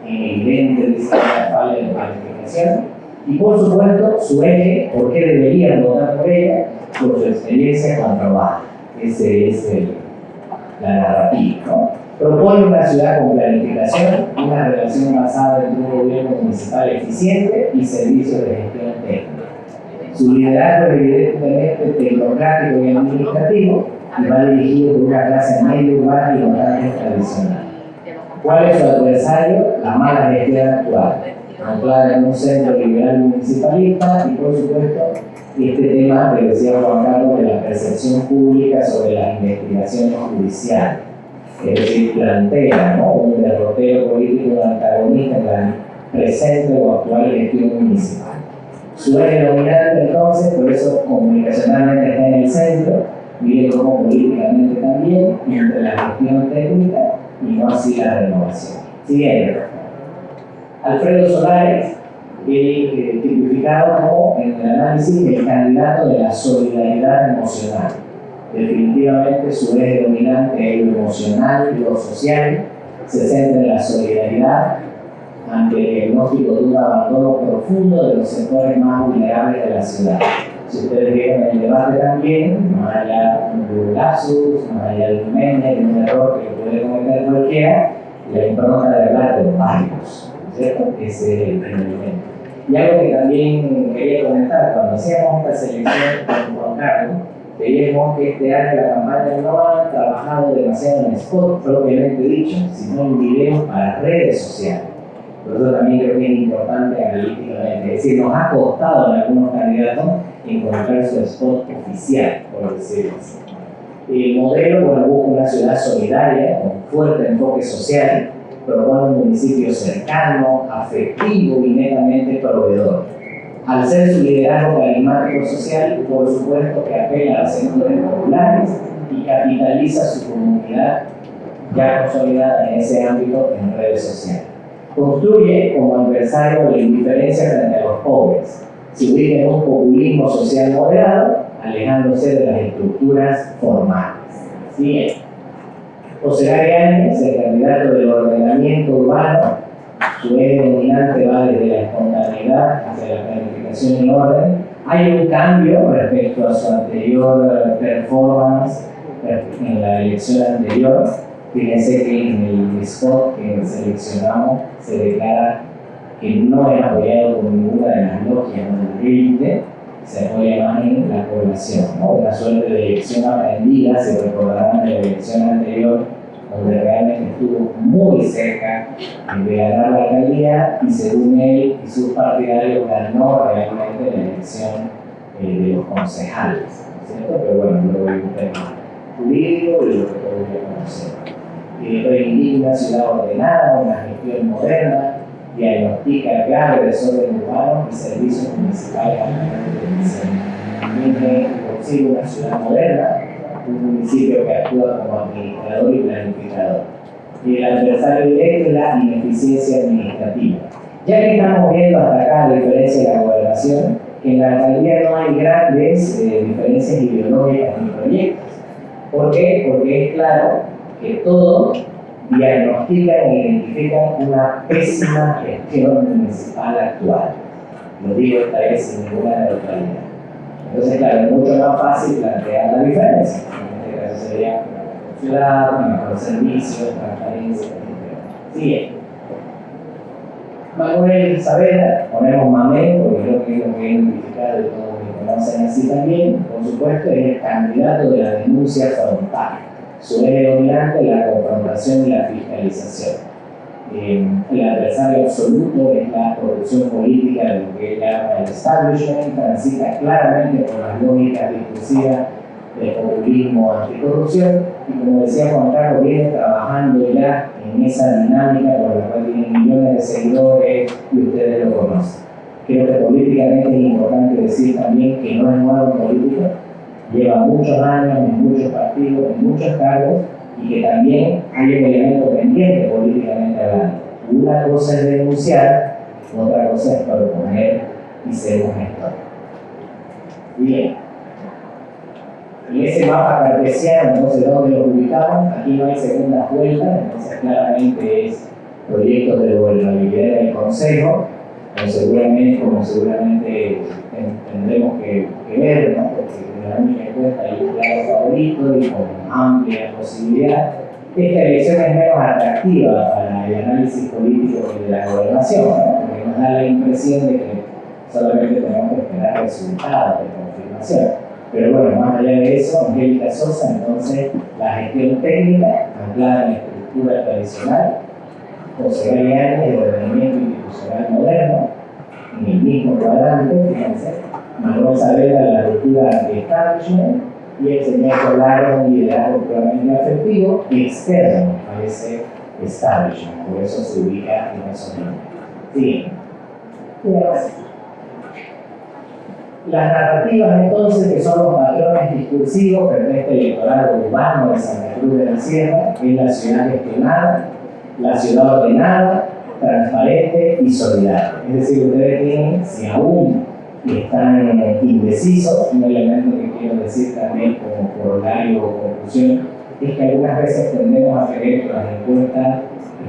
en evidente falta de planificación. Y por supuesto, su eje, ¿por qué deberían votar por ella? Por su experiencia comprobada. Ese es la narrativa, ¿no? Propone una ciudad con planificación, una relación basada en un gobierno municipal eficiente y servicios de gestión técnica. Su liderazgo es evidentemente tecnocrático y administrativo y va dirigido por una clase media urbana y bastante tradicional. ¿Cuál es su adversario? La mala gestión actual, anclada en un centro liberal municipalista y, por supuesto, este tema que decía Juan Carlos de la percepción pública sobre las investigaciones judiciales. Es decir, plantea, ¿no?, un derrotero político antagonista en la presente o actual gestión municipal. Su eje dominante, entonces, por eso comunicacionalmente está en el centro, mire como políticamente también, entre la gestión técnica y no así la renovación. Siguiente. Alfredo Solares, tipificado como, en el análisis, el candidato de la solidaridad emocional. Definitivamente su eje dominante es lo emocional y lo social, se centra en la solidaridad ante el diagnóstico de un abandono profundo de los sectores más vulnerables de la ciudad. Si ustedes vieron el debate también, más allá de un lapsus, más allá de un meme, de un error que puede cometer cualquiera, la impronta de hablar de los barrios, ¿cierto? Ese es el elemento. Y algo que también quería comentar, cuando hacíamos esta selección con Juan Carlos, veíamos que este año la campaña no ha trabajado demasiado en spot propiamente dicho, sino en videos para redes sociales. Por eso también creo que es importante analíticamente. Es decir, nos ha costado en algunos candidatos encontrar su spot oficial, por decirlo así. El modelo, bueno, busca una ciudad solidaria, con fuerte enfoque social, propone un municipio cercano, afectivo y netamente proveedor. Al ser su liderazgo carismático social, por supuesto que apela a sectores populares y capitaliza su comunidad ya consolidada en ese ámbito en redes sociales. Construye como adversario la indiferencia frente a los pobres. Se ubica en un populismo social moderado, alejándose de las estructuras formales. Siguiente. José Arias, el candidato del ordenamiento urbano, su eje dominante va desde la espontaneidad hacia la planificación y orden. Hay un cambio respecto a su anterior performance en la elección anterior. Fíjense que en el spot que seleccionamos se declara que no es apoyado por ninguna de las logias del élite, se apoya más en la población, ¿no? Una suerte de elección aprendida, se recordarán de la elección anterior, donde realmente estuvo muy cerca de ganar la alcaldía y según él y sus partidarios ganó realmente la elección de los concejales, ¿cierto? Pero bueno, luego hay un tema jurídico y lo que todos ya conocemos. Reivindica una ciudad ordenada, una gestión moderna, diagnostica grave desorden urbano y servicios municipales altamente. Consigue una ciudad moderna, un municipio que actúa como administrador y planificador. Y el adversario directo es la ineficiencia administrativa. Ya que estamos viendo hasta acá la diferencia de la gobernación, que en la alcaldía no hay grandes diferencias ideológicas ni proyectos. ¿Por qué? Porque es claro que todos diagnostican e identifican una pésima gestión municipal actual. Lo digo esta vez sin ninguna neutralidad. Entonces, claro, es mucho más fácil plantear la diferencia. En este caso sería ciudad, mejor servicios, transparencia, etc. Sigue. Manuel Saavedra, ponemos Mamé, porque creo que es lo que he identificado y todos me conocen así también, por supuesto, es el candidato de la denuncia frontal. Su eje dominante es la confrontación y la fiscalización. El adversario absoluto es la corrupción política de lo que él llama el establishment, transita claramente por las lógicas discursivas del populismo anticorrupción y como decía Juan Carlos, viene trabajando ya en esa dinámica por la cual tiene millones de seguidores y ustedes lo conocen. Creo que políticamente es importante decir también que no es nuevo en política, lleva muchos años en muchos partidos, en muchos cargos y que también hay un elemento pendiente políticamente hablando. Una cosa es denunciar, otra cosa es proponer y ser un gestor. Bien. En ese mapa cartesiano, entonces, ¿dónde lo ubicamos? Aquí no hay segundas vueltas, entonces claramente es proyectos de gobernabilidad del Consejo, como seguramente tendremos que ver, ¿no? Porque en la única encuesta hay un claro favorito y con amplia posibilidad. Esta elección es menos atractiva para el análisis político que de la gobernación, ¿no? Porque nos da la impresión de que solamente tenemos que esperar resultados de confirmación. Pero bueno, más allá de eso, Angélica Sosa, entonces, la gestión técnica, anclada en la estructura tradicional, José Galeani, el ordenamiento institucional moderno, en el mismo cuadrante, fíjense, Manuel Saavedra, la ruptura anti-establishment, y el señor Solaro, un liderazgo puramente afectivo, externo a ese establishment, por eso se ubica en esos nombres. Sí. Las narrativas entonces, que son los patrones discursivos frente a este electorado urbano de Santa Cruz de la Sierra, es la ciudad gestionada, la ciudad ordenada, transparente y solidaria. Es decir, ustedes tienen, si aún están indecisos, un elemento que quiero decir también como corolario o conclusión, es que algunas veces tendemos a creer que las encuestas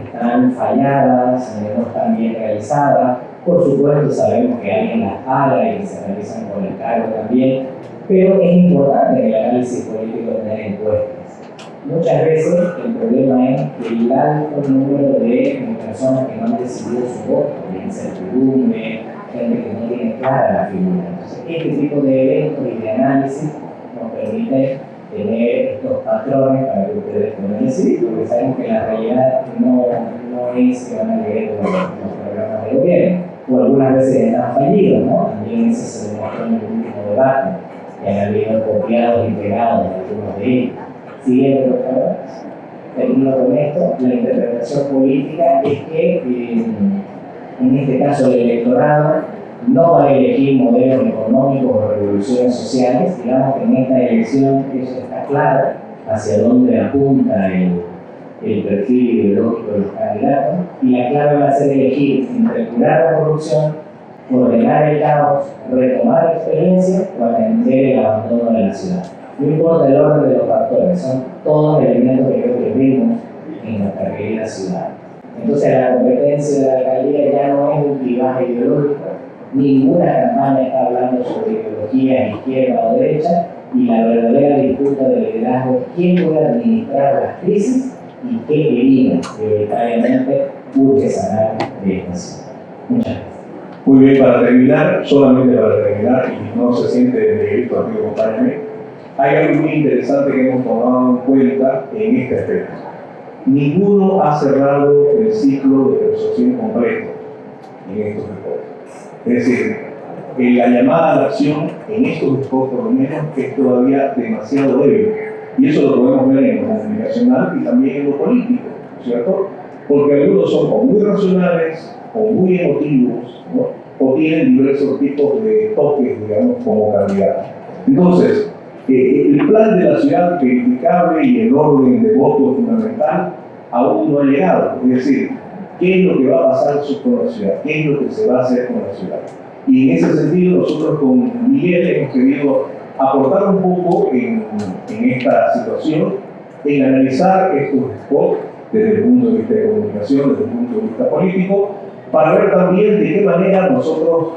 están falladas, no están bien realizadas. Por supuesto, sabemos que alguien las haga y que se realizan con el cargo también, pero es importante en el análisis político tener encuestas. Muchas veces el problema es el alto número de personas que no han decidido su voto, de incertidumbre, gente que no tiene clara la figura. Entonces, este tipo de eventos y de análisis nos permite tener estos patrones para que ustedes puedan decidir, porque sabemos que la realidad no es que van a leer los programas de gobierno, o algunas veces están fallidos, ¿no? También eso se demostró en el último debate, que han habido copiados y pegados de algunos de ellos. Siguiente, por favor. Termino con esto. La interpretación política es que, en este caso, el electorado no va a elegir modelos económicos o revoluciones sociales. Digamos que en esta elección eso está claro, hacia dónde apunta el perfil ideológico de los candidatos, y la clave va a ser elegir entre curar la corrupción, ordenar el caos, retomar la experiencia o atender el abandono de la ciudad. No importa el orden de los factores, son todos elementos que creo que vimos en nuestra querida ciudad. Entonces la competencia de la alcaldía ya no es un clivaje ideológico, ninguna campaña está hablando sobre ideología izquierda o derecha, y la verdadera disputa de liderazgo es quién puede administrar las crisis y qué heridas prioritariamente urge sanar de esta ciudad. Muchas gracias. Muy bien, para terminar, solamente para terminar, y no se siente negrito aquí, acompáñame, hay algo muy interesante que hemos tomado en cuenta en este aspecto. Ninguno ha cerrado el ciclo de persuasión completo en estos spots. Es decir, la llamada a la acción en estos spots, por lo menos, es todavía demasiado débil. Y eso lo podemos ver en lo comunicacional y también en lo político, ¿cierto? Porque algunos son o muy racionales o muy emotivos, ¿no? O tienen diversos tipos de toques, digamos, como candidatos. Entonces, el plan de la ciudad verificable y el orden de voto fundamental aún no ha llegado. Es decir, ¿qué es lo que va a pasar con la ciudad? ¿Qué es lo que se va a hacer con la ciudad? Y en ese sentido, nosotros con Miguel hemos querido aportar un poco en esta situación, en analizar estos spots desde el punto de vista de comunicación, desde el punto de vista político, para ver también de qué manera nosotros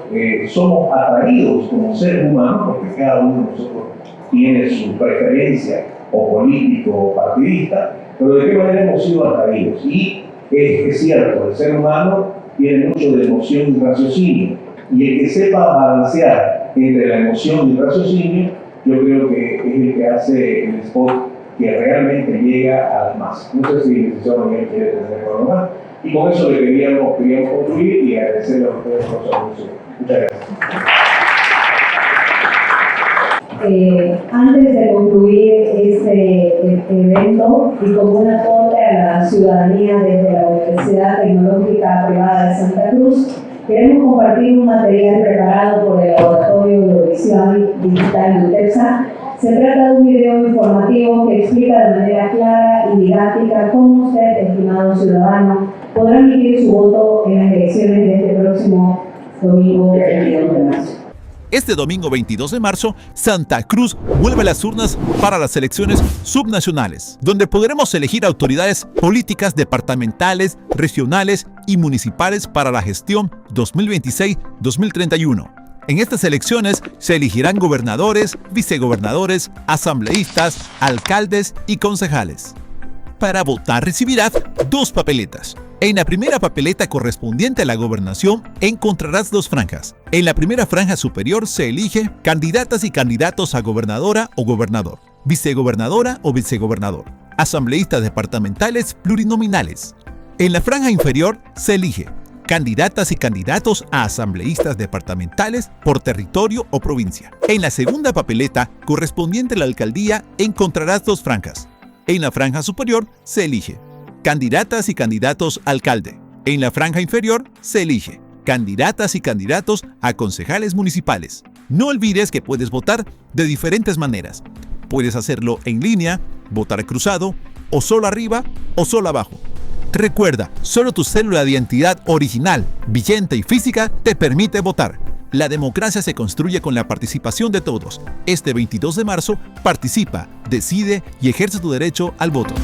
somos atraídos como seres humanos, porque cada uno de nosotros tiene su preferencia o político o partidista, pero de qué manera hemos sido atraídos. Y es cierto, el ser humano tiene mucho de emoción y raciocinio, y el que sepa balancear entre la emoción y el raciocinio, yo creo que es el que hace el spot que realmente llega al más. No sé si el licenciado Miguel quiere tener algo más. Y con eso le queríamos concluir y agradecerle a ustedes por su atención. Muchas gracias. Antes de concluir este evento y como un aporte a la ciudadanía desde la Universidad Tecnológica Privada de Santa Cruz, queremos compartir un material preparado por el Laboratorio de Audiovisual Digital de UTEPSA. Se trata de un video informativo que explica de manera clara y didáctica cómo usted, estimado ciudadano, podrá emitir su voto en las elecciones de este próximo domingo 22 de marzo. Este domingo 22 de marzo, Santa Cruz vuelve a las urnas para las elecciones subnacionales, donde podremos elegir autoridades políticas departamentales, regionales y municipales para la gestión 2026-2031. En estas elecciones se elegirán gobernadores, vicegobernadores, asambleístas, alcaldes y concejales. Para votar recibirás 2 papeletas. En la primera papeleta correspondiente a la gobernación encontrarás 2 franjas. En la primera franja superior se elige candidatas y candidatos a gobernadora o gobernador, vicegobernadora o vicegobernador, asambleístas departamentales plurinominales. En la franja inferior se elige candidatas y candidatos a asambleístas departamentales por territorio o provincia. En la segunda papeleta correspondiente a la alcaldía encontrarás 2 franjas. En la franja superior se elige candidatas y candidatos a alcalde. En la franja inferior se elige candidatas y candidatos a concejales municipales. No olvides que puedes votar de diferentes maneras. Puedes hacerlo en línea, votar cruzado, o solo arriba o solo abajo. Recuerda, solo tu cédula de identidad original, vigente y física te permite votar. La democracia se construye con la participación de todos. Este 22 de marzo, participa, decide y ejerce tu derecho al voto.